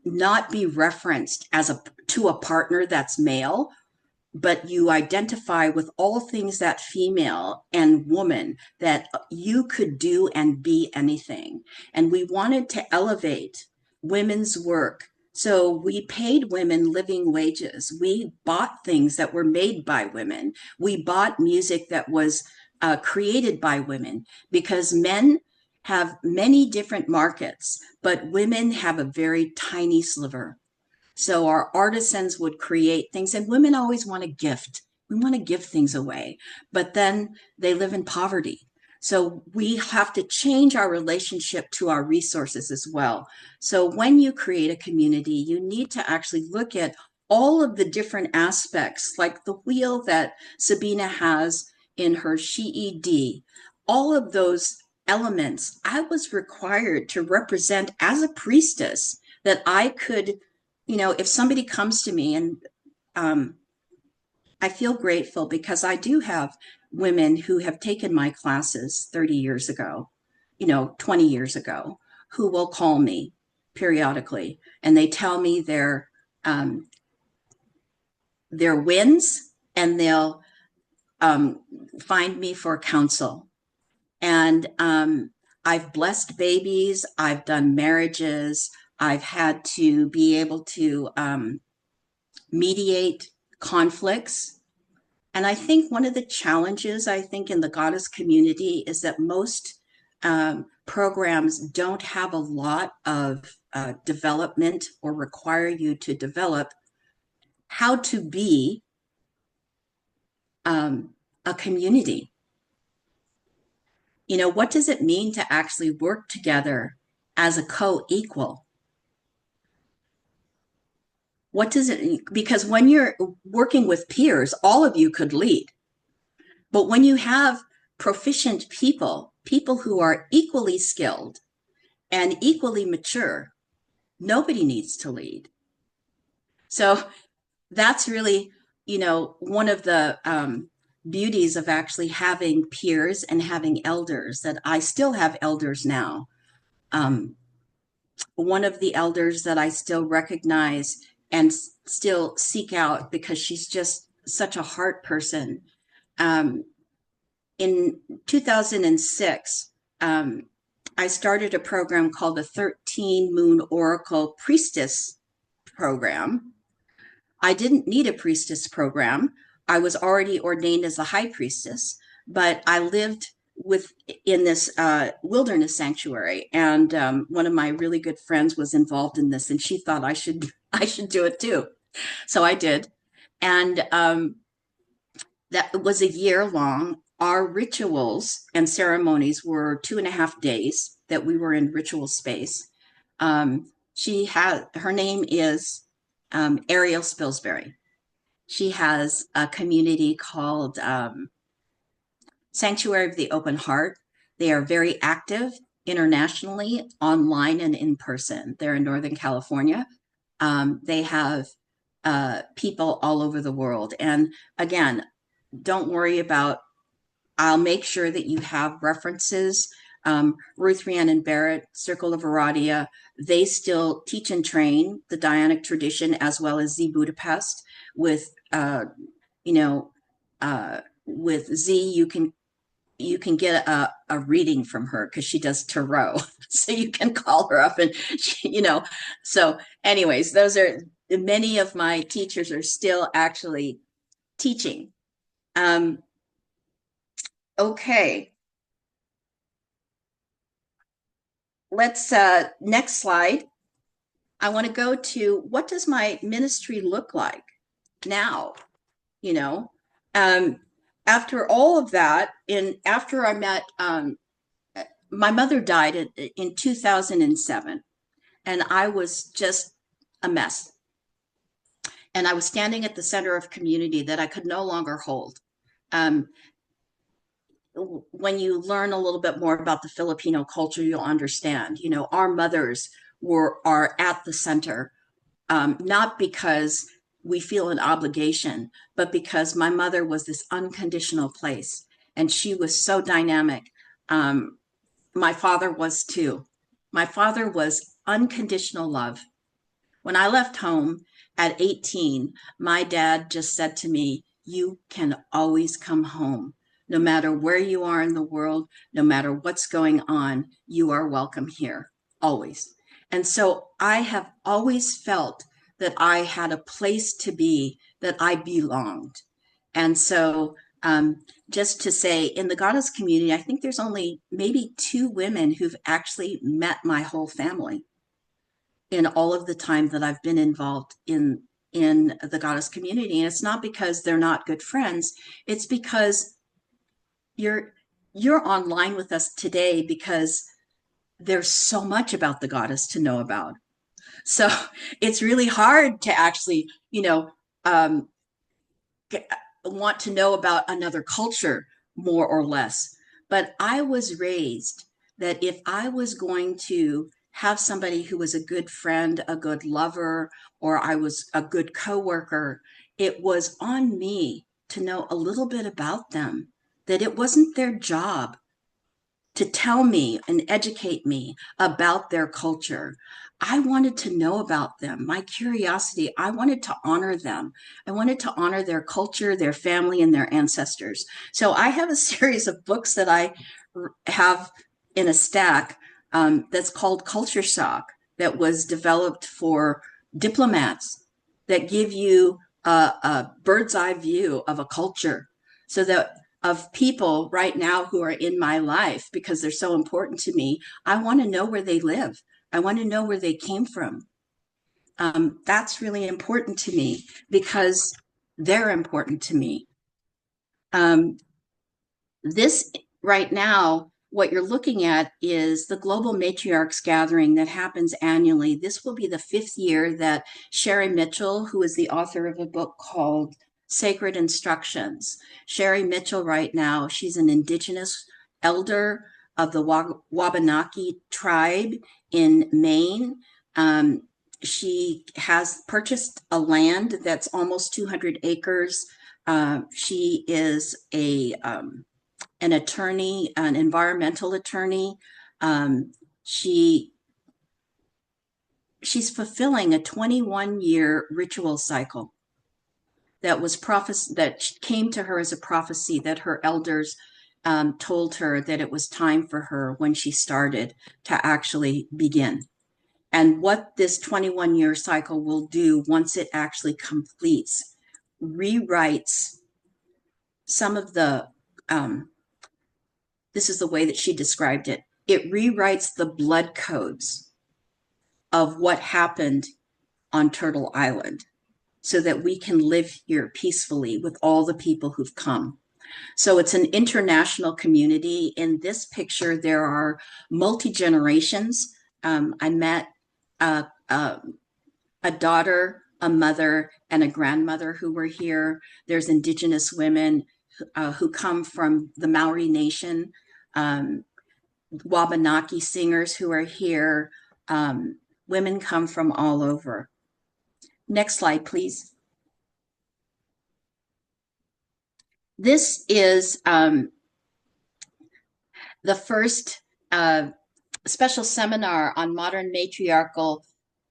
not be referenced as to a partner that's male, but you identify with all things that female and woman, that you could do and be anything. And we wanted to elevate women's work. So we paid women living wages. We bought things that were made by women. We bought music that was created by women, because men have many different markets, but women have a very tiny sliver. So our artisans would create things, and women always want to gift. We want to give things away, but then they live in poverty. So we have to change our relationship to our resources as well. So when you create a community, you need to actually look at all of the different aspects, like the wheel that Sabina has in her SHE-EDE. All of those elements I was required to represent as a priestess, that I could, if somebody comes to me, and I feel grateful because I do have women who have taken my classes 30 years ago, 20 years ago, who will call me periodically, and they tell me their wins, and they'll find me for counsel. And I've blessed babies, I've done marriages, I've had to be able to mediate conflicts. And I think one of the challenges, in the goddess community is that most programs don't have a lot of development, or require you to develop how to be a community. What does it mean to actually work together as a co-equal? What does it, because when you're working with peers, all of you could lead. But when you have proficient people who are equally skilled and equally mature, nobody needs to lead. So that's really, one of the beauties of actually having peers and having elders, that I still have elders now. One of the elders that I still recognize and still seek out, because she's just such a heart person. In 2006, I started a program called the 13 Moon Oracle Priestess Program. I didn't need a priestess program. I was already ordained as a high priestess, but I lived in this wilderness sanctuary, and one of my really good friends was involved in this, and she thought I should do it too. So I did, and that was a year long. Our rituals and ceremonies were 2.5 days that we were in ritual space. Her name is Ariel Spilsbury. She has a community called Sanctuary of the Open Heart. They are very active internationally, online and in person. They're in Northern California. They have people all over the world. And again, don't worry about, I'll make sure that you have references. Ruth Rhiannon Barrett, Circle of Aradia, they still teach and train the Dianic tradition, as well as Z Budapest. With with Z, you can get a reading from her, because she does tarot. So you can call her up, and so anyways, those are many of my teachers are still actually teaching. Okay. Let's next slide. I want to go to, what does my ministry look like now? After all of that, after I met, my mother died in 2007, and I was just a mess. And I was standing at the center of community that I could no longer hold. When you learn a little bit more about the Filipino culture, you'll understand, our mothers are at the center, not because we feel an obligation, but because my mother was this unconditional place, and she was so dynamic. My father was too. My father was unconditional love. When I left home at 18, my dad just said to me, you can always come home. No matter where you are in the world, no matter what's going on, you are welcome here, always. And so I have always felt that I had a place to be, that I belonged. And so just to say, in the goddess community, I think there's only maybe 2 women who've actually met my whole family in all of the time that I've been involved in the goddess community. And it's not because they're not good friends. It's because you're online with us today because there's so much about the goddess to know about. So it's really hard to actually, want to know about another culture more or less. But I was raised that if I was going to have somebody who was a good friend, a good lover, or I was a good coworker, it was on me to know a little bit about them, that it wasn't their job to tell me and educate me about their culture. I wanted to know about them. My curiosity, I wanted to honor them. I wanted to honor their culture, their family, and their ancestors. So I have a series of books that I have in a stack that's called Culture Shock, that was developed for diplomats, that give you a bird's eye view of a culture, so that of people right now who are in my life, because they're so important to me, I want to know where they live. I want to know where they came from. That's really important to me because they're important to me. This right now, what you're looking at is the Global Matriarchs Gathering that happens annually. This will be the 5th year that Sherry Mitchell, who is the author of a book called Sacred Instructions. Sherry Mitchell right now, she's an indigenous elder of the Wabanaki tribe in Maine. She has purchased a land that's almost 200 acres. She is an attorney, an environmental attorney. She's fulfilling a 21-year ritual cycle that came to her as a prophecy, that her elders told her that it was time for her when she started to actually begin. And what this 21-year cycle will do once it actually completes, rewrites some of the, this is the way that she described it, it rewrites the blood codes of what happened on Turtle Island, so that we can live here peacefully with all the people who've come. So it's an international community. In this picture, there are multi-generations. I met a daughter, a mother, and a grandmother who were here. There's indigenous women who come from the Maori Nation, Wabanaki singers who are here. Women come from all over. Next slide, please. This is the first special seminar on modern matriarchal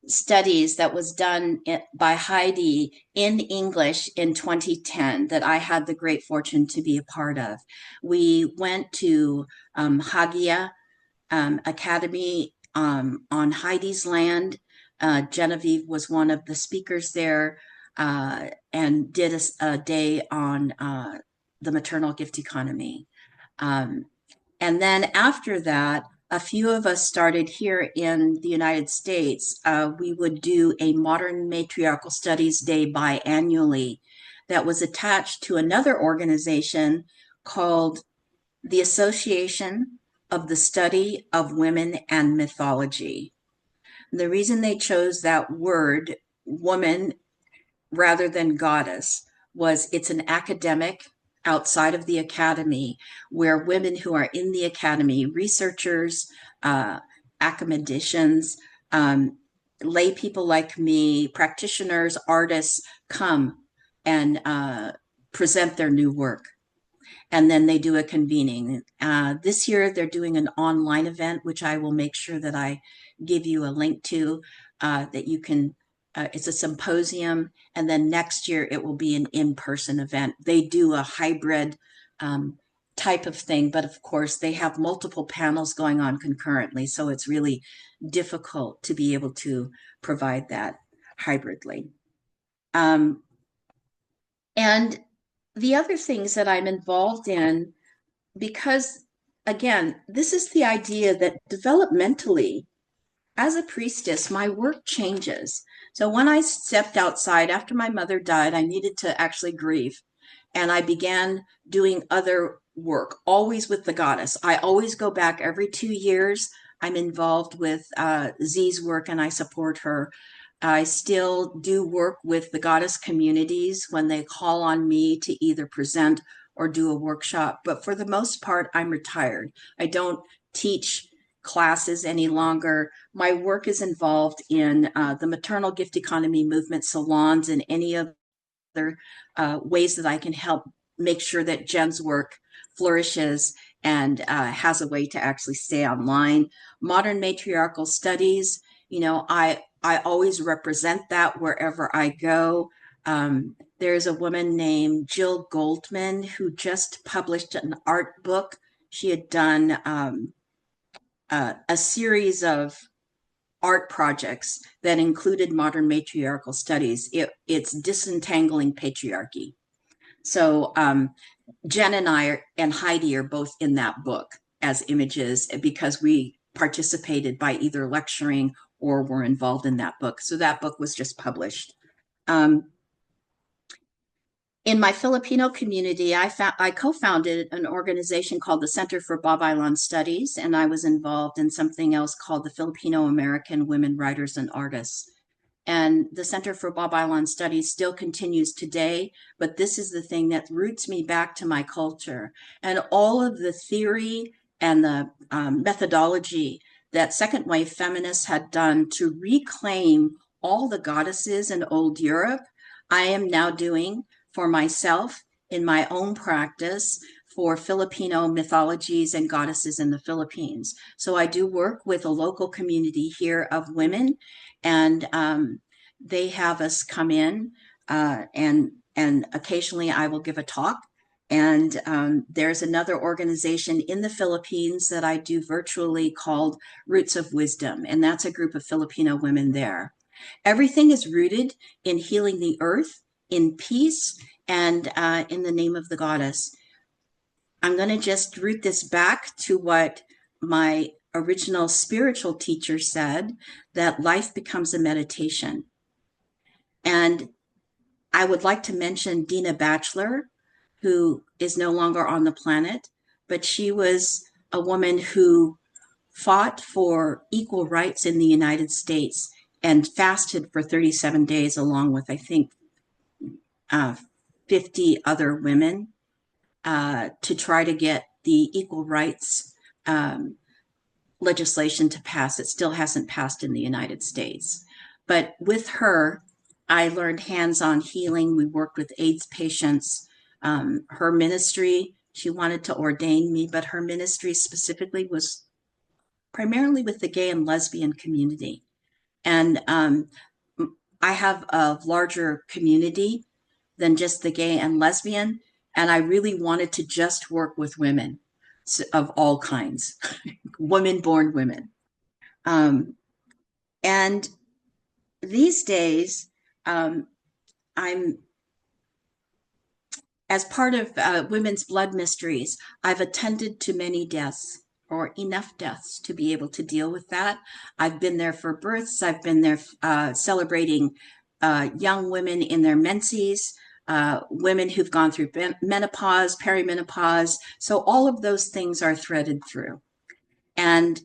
studies that was done by Heidi in English in 2010 that I had the great fortune to be a part of. We went to Hagia Academy on Heidi's land. Genevieve was one of the speakers there and did a day on the maternal gift economy. And then after that, a few of us started here in the United States. We would do a Modern Matriarchal Studies Day biannually that was attached to another organization called the Association of the Study of Women and Mythology. The reason they chose that word, woman, rather than goddess, was it's an academic outside of the academy, where women who are in the academy, researchers, academicians, lay people like me, practitioners, artists, come and present their new work. and then they do a convening. This year they're doing an online event, which I will make sure that I give you a link to, that you can, it's a symposium, and then next year it will be an in-person event. They do a hybrid type of thing, but of course they have multiple panels going on concurrently, so it's really difficult to be able to provide that hybridly. And the other things that I'm involved in, because again, this is the idea that developmentally, as a priestess, my work changes. So when I stepped outside after my mother died, I needed to actually grieve. And I began doing other work, always with the goddess. I always go back every 2 years. I'm involved with Z's work and I support her. I still do work with the goddess communities when they call on me to either present or do a workshop. But for the most part, I'm retired. I don't teach classes any longer. My work is involved in the maternal gift economy movement salons and any other ways that I can help make sure that Jen's work flourishes and has a way to actually stay online. Modern matriarchal studies, you know, I always represent that wherever I go. There's a woman named Jill Goldman who just published an art book. She had done a series of art projects that included modern matriarchal studies. It's disentangling patriarchy. So Jen and I and Heidi are both in that book as images because we participated by either lecturing or were involved in that book. So that book was just published. In my Filipino community, I co-founded an organization called the Center for Babaylan Studies, and I was involved in something else called the Filipino American Women Writers and Artists. And the Center for Babaylan Studies still continues today, but this is the thing that roots me back to my culture. And all of the theory and the methodology that second wave feminists had done to reclaim all the goddesses in old Europe, I am now doing for myself in my own practice for Filipino mythologies and goddesses in the Philippines. So I do work with a local community here of women, and they have us come in and occasionally I will give a talk. And there's another organization in the Philippines that I do virtually called Roots of Wisdom, and that's a group of Filipino women there. Everything is rooted in healing the earth, in peace, and in the name of the goddess. I'm going to just root this back to what my original spiritual teacher said, that life becomes a meditation. And I would like to mention Dina Batchelor, who is no longer on the planet, but she was a woman who fought for equal rights in the United States and fasted for 37 days along with, I think, 50 other women to try to get the equal rights legislation to pass. It still hasn't passed in the United States. But with her, I learned hands-on healing. We worked with AIDS patients. Her ministry, she wanted to ordain me, but her ministry specifically was primarily with the gay and lesbian community. And I have a larger community than just the gay and lesbian, and I really wanted to just work with women of all kinds, women-born women. And these days, I'm, as part of Women's Blood Mysteries, I've attended to many deaths, or enough deaths to be able to deal with that. I've been there for births. I've been there celebrating young women in their menses, women who've gone through menopause, perimenopause. So all of those things are threaded through. And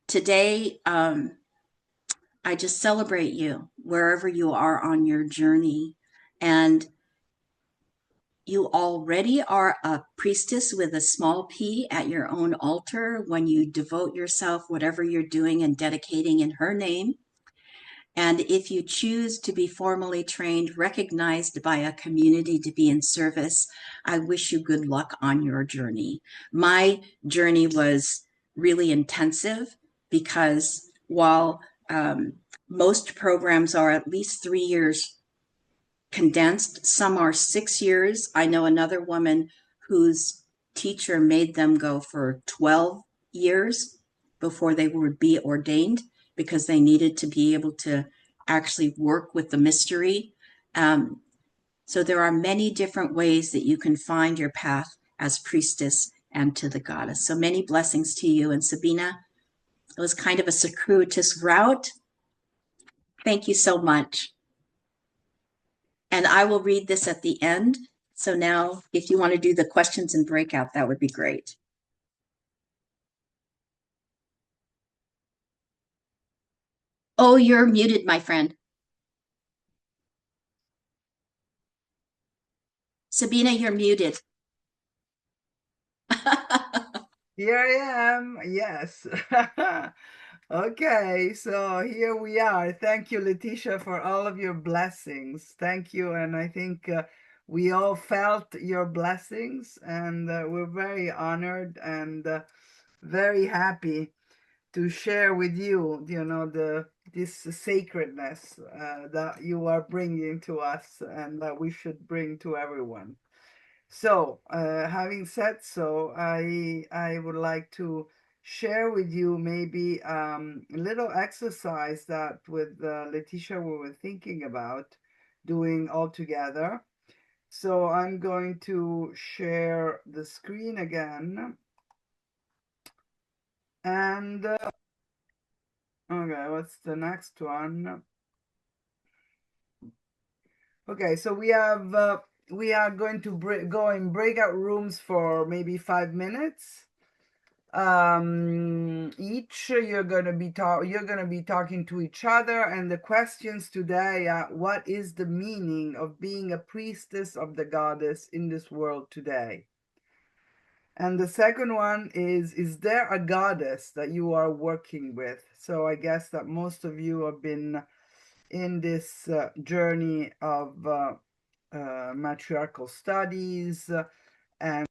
today, I just celebrate you wherever you are on your journey. And you already are a priestess with a small p at your own altar when you devote yourself, whatever you're doing and dedicating in her name. And if you choose to be formally trained, recognized by a community to be in service, I wish you good luck on your journey. My journey was really intensive because while most programs are at least 3 years condensed, some are 6 years. I know another woman whose teacher made them go for 12 years before they would be ordained because they needed to be able to actually work with the mystery. So there are many different ways that you can find your path as priestess and to the goddess. So many blessings to you. And Sabina, it was kind of a circuitous route. Thank you so much. And I will read this at the end. So now if you want to do the questions and breakout, that would be great. Oh, you're muted, my friend. Sabina, you're muted. Here I am. Yes. Okay, so here we are. Thank you, Letecia, for all of your blessings. Thank you. And I think we all felt your blessings, and we're very honored and very happy to share with you, this sacredness that you are bringing to us and that we should bring to everyone. So, having said so, I would like to share with you maybe a little exercise that with Letecia we were thinking about doing all together. So I'm going to share the screen again. And okay, what's the next one? Okay, so we are going to go in breakout rooms for maybe 5 minutes. Each you're going to be talking to each other, and the questions today are: what is the meaning of being a priestess of the goddess in this world today? And the second one is there a goddess that you are working with? So I guess that most of you have been in this journey of matriarchal studies and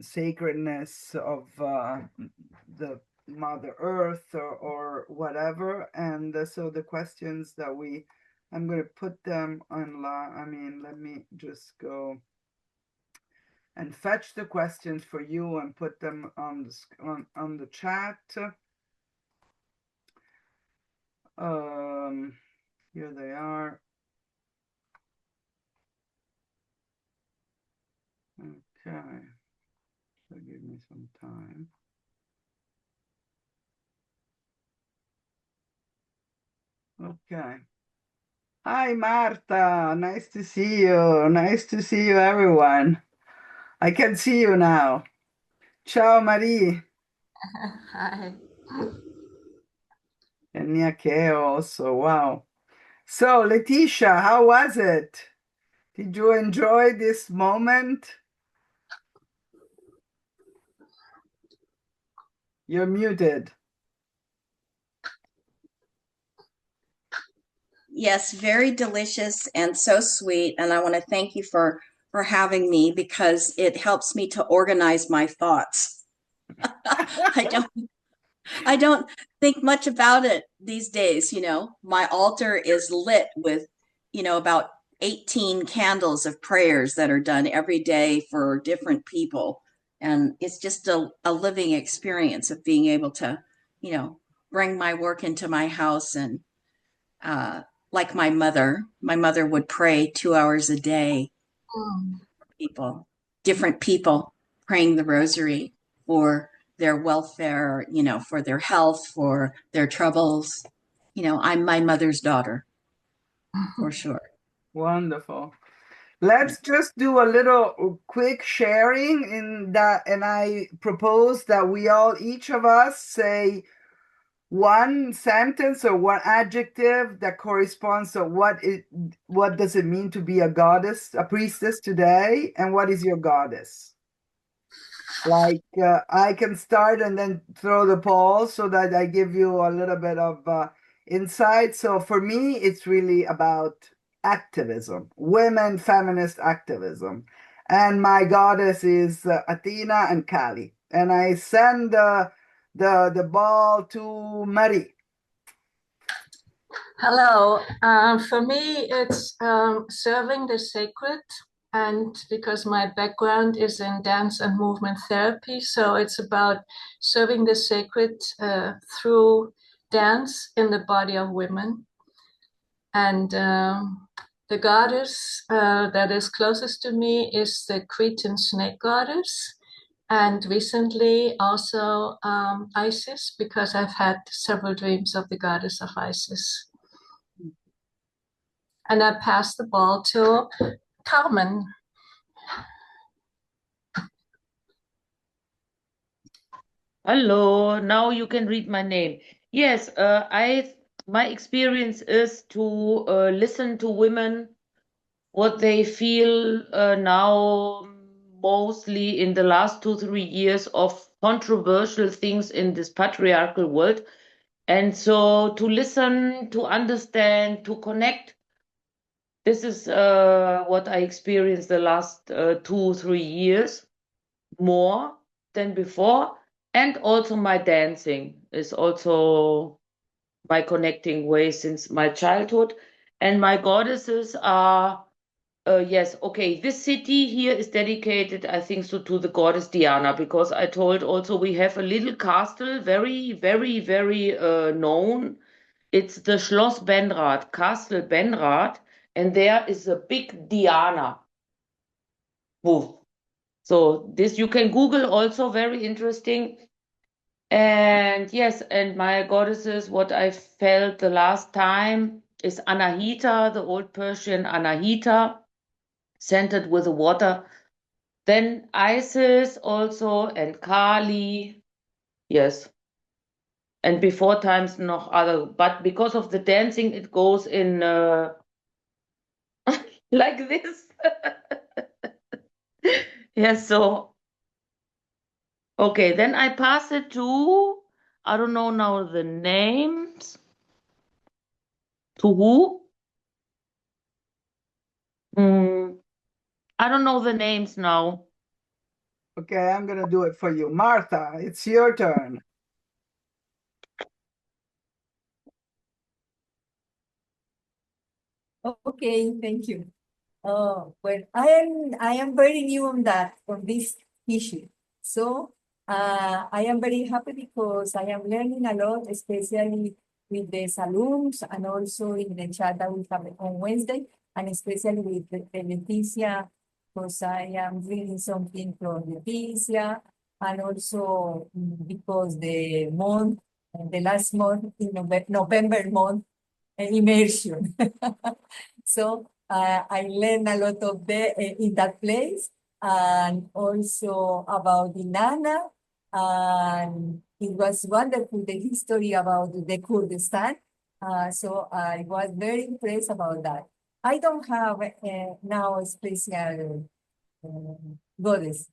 sacredness of the Mother Earth or whatever. And so the questions that I'm going to put them online. I mean, let me just go and fetch the questions for you and put them on the chat. Here they are. Okay, so give me some time. Okay. Hi, Marta. Nice to see you. Nice to see you, everyone. I can see you now. Ciao, Marie. Hi. And Niakeo also. Wow. So, Letecia, how was it? Did you enjoy this moment? You're muted. Yes, very delicious and so sweet. And I want to thank you for having me because it helps me to organize my thoughts. I don't think much about it these days, you know. My altar is lit with, about 18 candles of prayers that are done every day for different people. And it's just a living experience of being able to, bring my work into my house. And like my mother would pray 2 hours a day. Different people praying the rosary for their welfare, for their health, for their troubles. I'm my mother's daughter, for sure. Wonderful. Let's just do a little quick sharing in that, and I propose that we all, each of us, say one sentence or one adjective that corresponds to what does it mean to be a goddess, a priestess today, and what is your goddess? Like I can start and then throw the poll so that I give you a little bit of inside. So for me, it's really about activism, women feminist activism. And my goddess is Athena and Kali. And I send the ball to Marie. Hello. For me, it's serving the sacred. And because my background is in dance and movement therapy, so it's about serving the sacred through dance in the body of women. And the goddess that is closest to me is the Cretan snake goddess. And recently also Isis, because I've had several dreams of the goddess of Isis. And I pass the ball to Carmen. Hello, now you can read my name. Yes, my experience is to listen to women, what they feel now, mostly in the last 2, 3 years of controversial things in this patriarchal world. And so to listen, to understand, to connect. This is what I experienced the last 2, 3 years more than before. And also my dancing is also my connecting way since my childhood. And my goddesses are, yes, okay, this city here is dedicated, I think so, to the goddess Diana, because I told also we have a little castle, very, very, very known. It's the Schloss Benrath, Castle Benrath, and there is a big Diana booth. So this you can Google also, very interesting. And yes, and my goddesses, what I felt the last time is Anahita, the old Persian Anahita, scented with the water. Then Isis also, and Kali. Yes. And before times noch other, but because of the dancing, it goes in like this. Yes, so okay, then I pass it to, I don't know now the names. To who? I don't know the names now. Okay, I'm going to do it for you. Martha, it's your turn. Okay, thank you. Well, I am very new on this issue. So I am very happy because I am learning a lot, especially with the saloons and also in the chat that we have on Wednesday, and especially with the Letecia, because I am reading something from Letecia, and also because the last month in November month, immersion. So I learned a lot of in that place, and also about the Nana, and it was wonderful, the history about the Kurdistan. So I was very impressed about that. I don't have now a special goddess,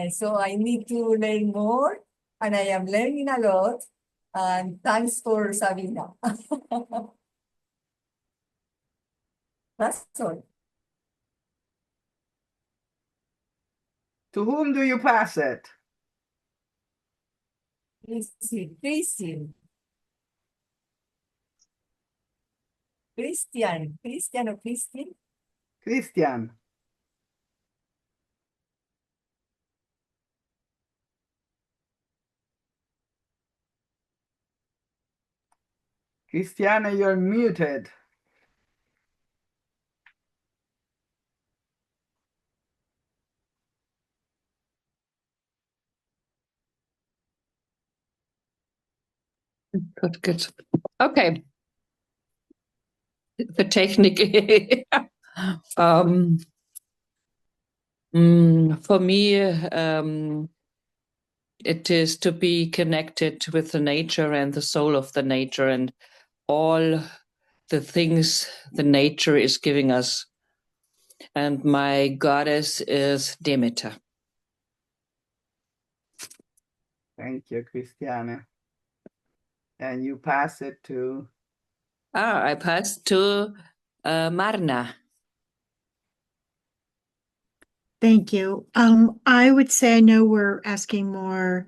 so I need to learn more, and I am learning a lot. And thanks for Sabina. That's all. To whom do you pass it? Christian or Christian? Christian. Christiana, you're muted. Good. Okay. The technique. For me, it is to be connected with the nature and the soul of the nature and all the things the nature is giving us. And my goddess is Demeter. Thank you, Christiana. And you pass it to I pass to Marna. Thank you. I would say I know we're asking more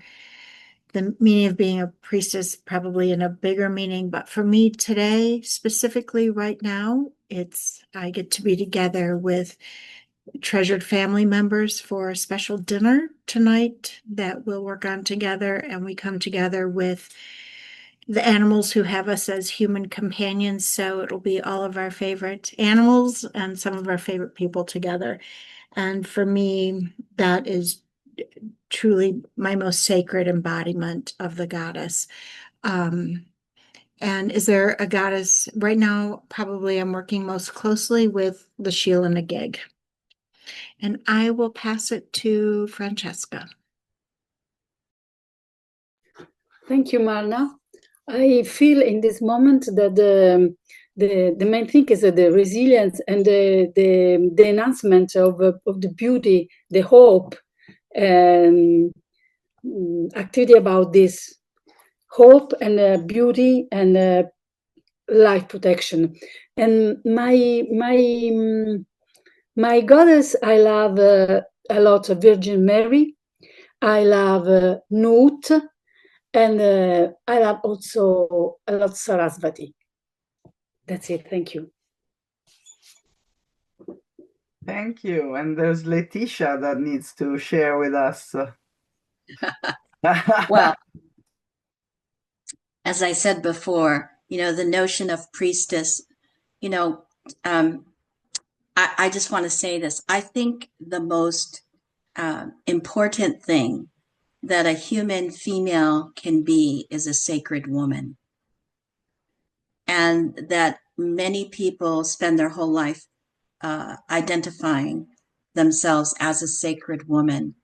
the meaning of being a priestess, probably in a bigger meaning, but for me today, specifically right now, I get to be together with treasured family members for a special dinner tonight that we'll work on together, and we come together with the animals who have us as human companions. So it'll be all of our favorite animals and some of our favorite people together. And for me, that is truly my most sacred embodiment of the goddess. And is there a goddess right now? Probably I'm working most closely with the Sheila and the Gig. And I will pass it to Francesca. Thank you, Marna. I feel in this moment that the main thing is that the resilience and the enhancement of the beauty, the hope, and activity about this hope and beauty and life protection. And my goddess, I love a lot of Virgin Mary. I love Nut. And I love also a lot Sarasvati. That's it. Thank you. Thank you. And there's Letecia that needs to share with us. Well, as I said before, the notion of priestess, I just want to say this. I think the most important thing that a human female can be is a sacred woman. And that many people spend their whole life identifying themselves as a sacred woman.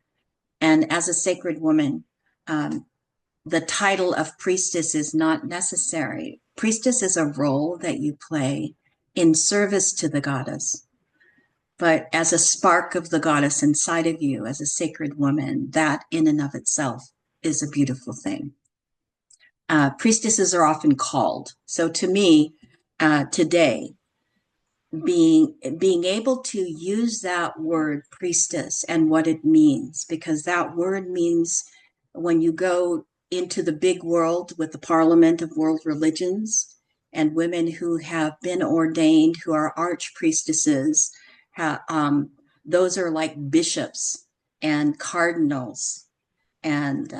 And as a sacred woman, the title of priestess is not necessary. Priestess is a role that you play in service to the goddess. But as a spark of the goddess inside of you, as a sacred woman, that in and of itself is a beautiful thing. Priestesses are often called. So to me, today, being able to use that word priestess and what it means, because that word means when you go into the big world with the Parliament of World Religions and women who have been ordained, who are archpriestesses, those are like bishops and cardinals. And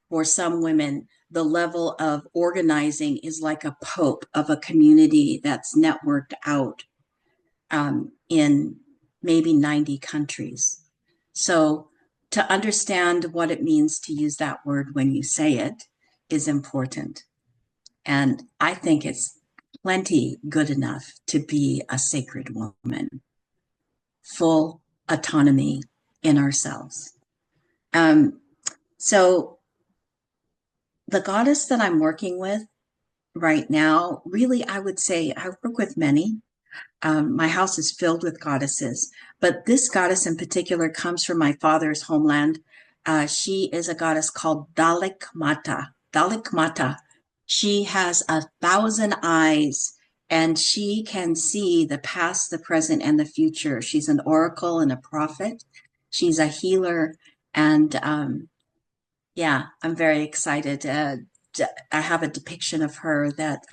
for some women, the level of organizing is like a pope of a community that's networked out in maybe 90 countries. So to understand what it means to use that word when you say it is important. And I think it's plenty good enough to be a sacred woman. Full autonomy in ourselves. So the goddess that I'm working with right now, really, I would say I work with many. My house is filled with goddesses, but this goddess in particular comes from my father's homeland. She is a goddess called Dalek Mata. Dalek Mata. She has 1,000 eyes. And she can see the past, the present, and the future. She's an oracle and a prophet. She's a healer. And yeah, I'm very excited. I have a depiction of her that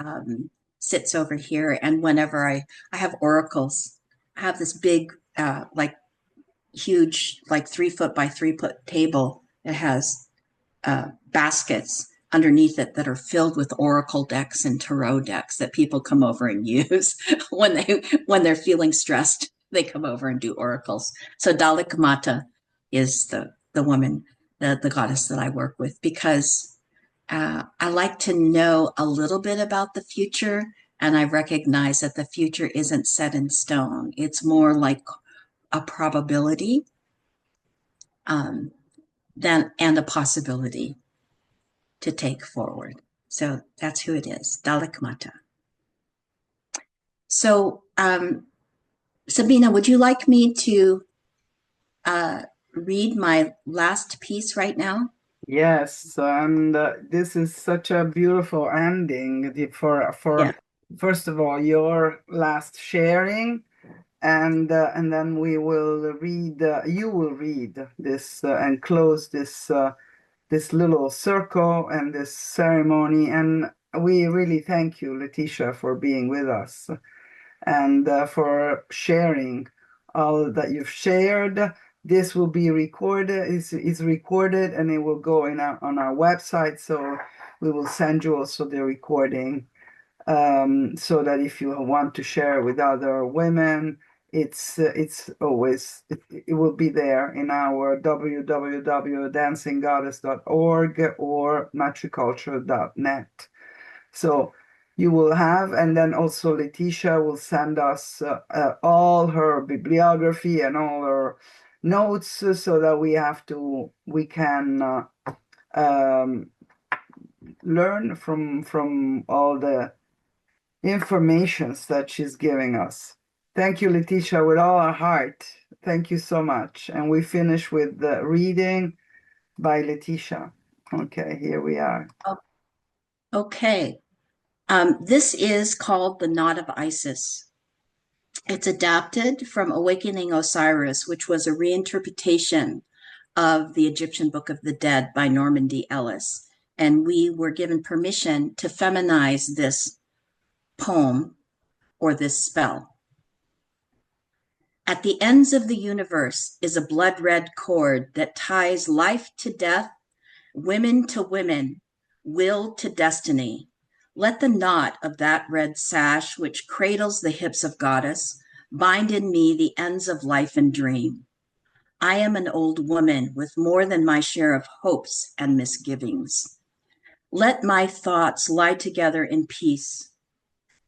sits over here. And whenever I have oracles, I have this big, like huge, like 3 foot by 3 foot table that has baskets underneath it that are filled with oracle decks and tarot decks that people come over and use when they're feeling stressed. They come over and do oracles. So Dalek Mata is the woman, the goddess that I work with, because I like to know a little bit about the future, and I recognize that the future isn't set in stone. It's more like a probability and a possibility to take forward. So that's who it is, Dalek Mata. So Sabina, would you like me to read my last piece right now? Yes, and this is such a beautiful ending for Yeah. first of all, your last sharing, and then we will read. You will read this and close this this little circle and this ceremony. And we really thank you, Letecia, for being with us and for sharing all that you've shared. This will be recorded, is recorded, and it will go in on our website. So we will send you also the recording, so that if you want to share with other women, it's always, it will be there in our www.dancinggoddess.org or matriculture.net. So you will have, and then also Letecia will send us all her bibliography and all her notes, so that we can learn from all the informations that she's giving us. Thank you, Letecia, with all our heart. Thank you so much. And we finish with the reading by Letecia. Okay, here we are. Okay. This is called the Knot of Isis. It's adapted from Awakening Osiris, which was a reinterpretation of the Egyptian Book of the Dead by Norman D. Ellis. And we were given permission to feminize this poem or this spell. At the ends of the universe is a blood-red cord that ties life to death, women to women, will to destiny. Let the knot of that red sash which cradles the hips of goddess bind in me the ends of life and dream. I am an old woman with more than my share of hopes and misgivings. Let my thoughts lie together in peace.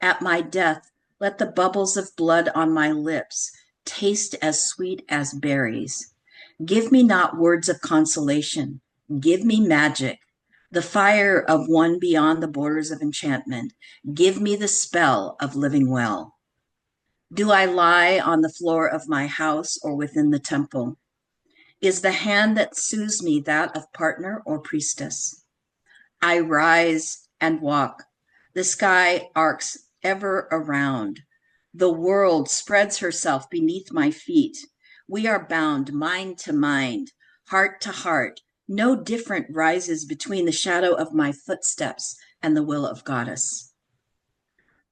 At my death, let the bubbles of blood on my lips taste as sweet as berries. Give me not words of consolation. Give me magic, the fire of one beyond the borders of enchantment. Give me the spell of living well. Do I lie on the floor of my house or within the temple? Is the hand that soothes me that of partner or priestess? I rise and walk. The sky arcs ever around. The world spreads herself beneath my feet. We are bound mind to mind, heart to heart. No different rises between the shadow of my footsteps and the will of goddess.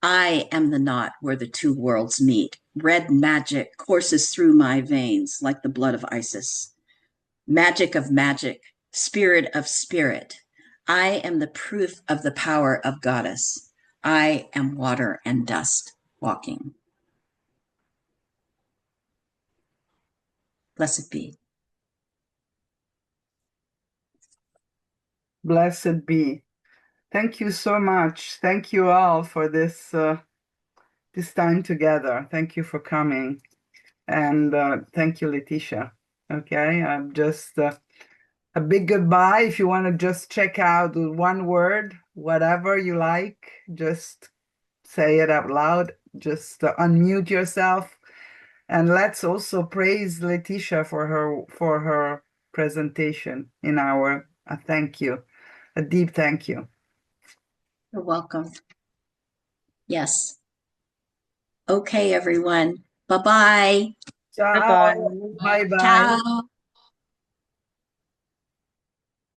I am the knot where the two worlds meet. Red magic courses through my veins like the blood of Isis. Magic of magic, spirit of spirit. I am the proof of the power of goddess. I am water and dust walking. Blessed be. Blessed be. Thank you so much. Thank you all for this this time together. Thank you for coming, and thank you, Letecia. Okay, I'm just a big goodbye. If you want to just check out one word, whatever you like, just say it out loud. Just unmute yourself, and let's also praise Letecia for her presentation in our thank you, a deep thank you. You're welcome. Yes. Okay, everyone. Bye-bye. Ciao. Bye-bye. Bye bye. Ciao.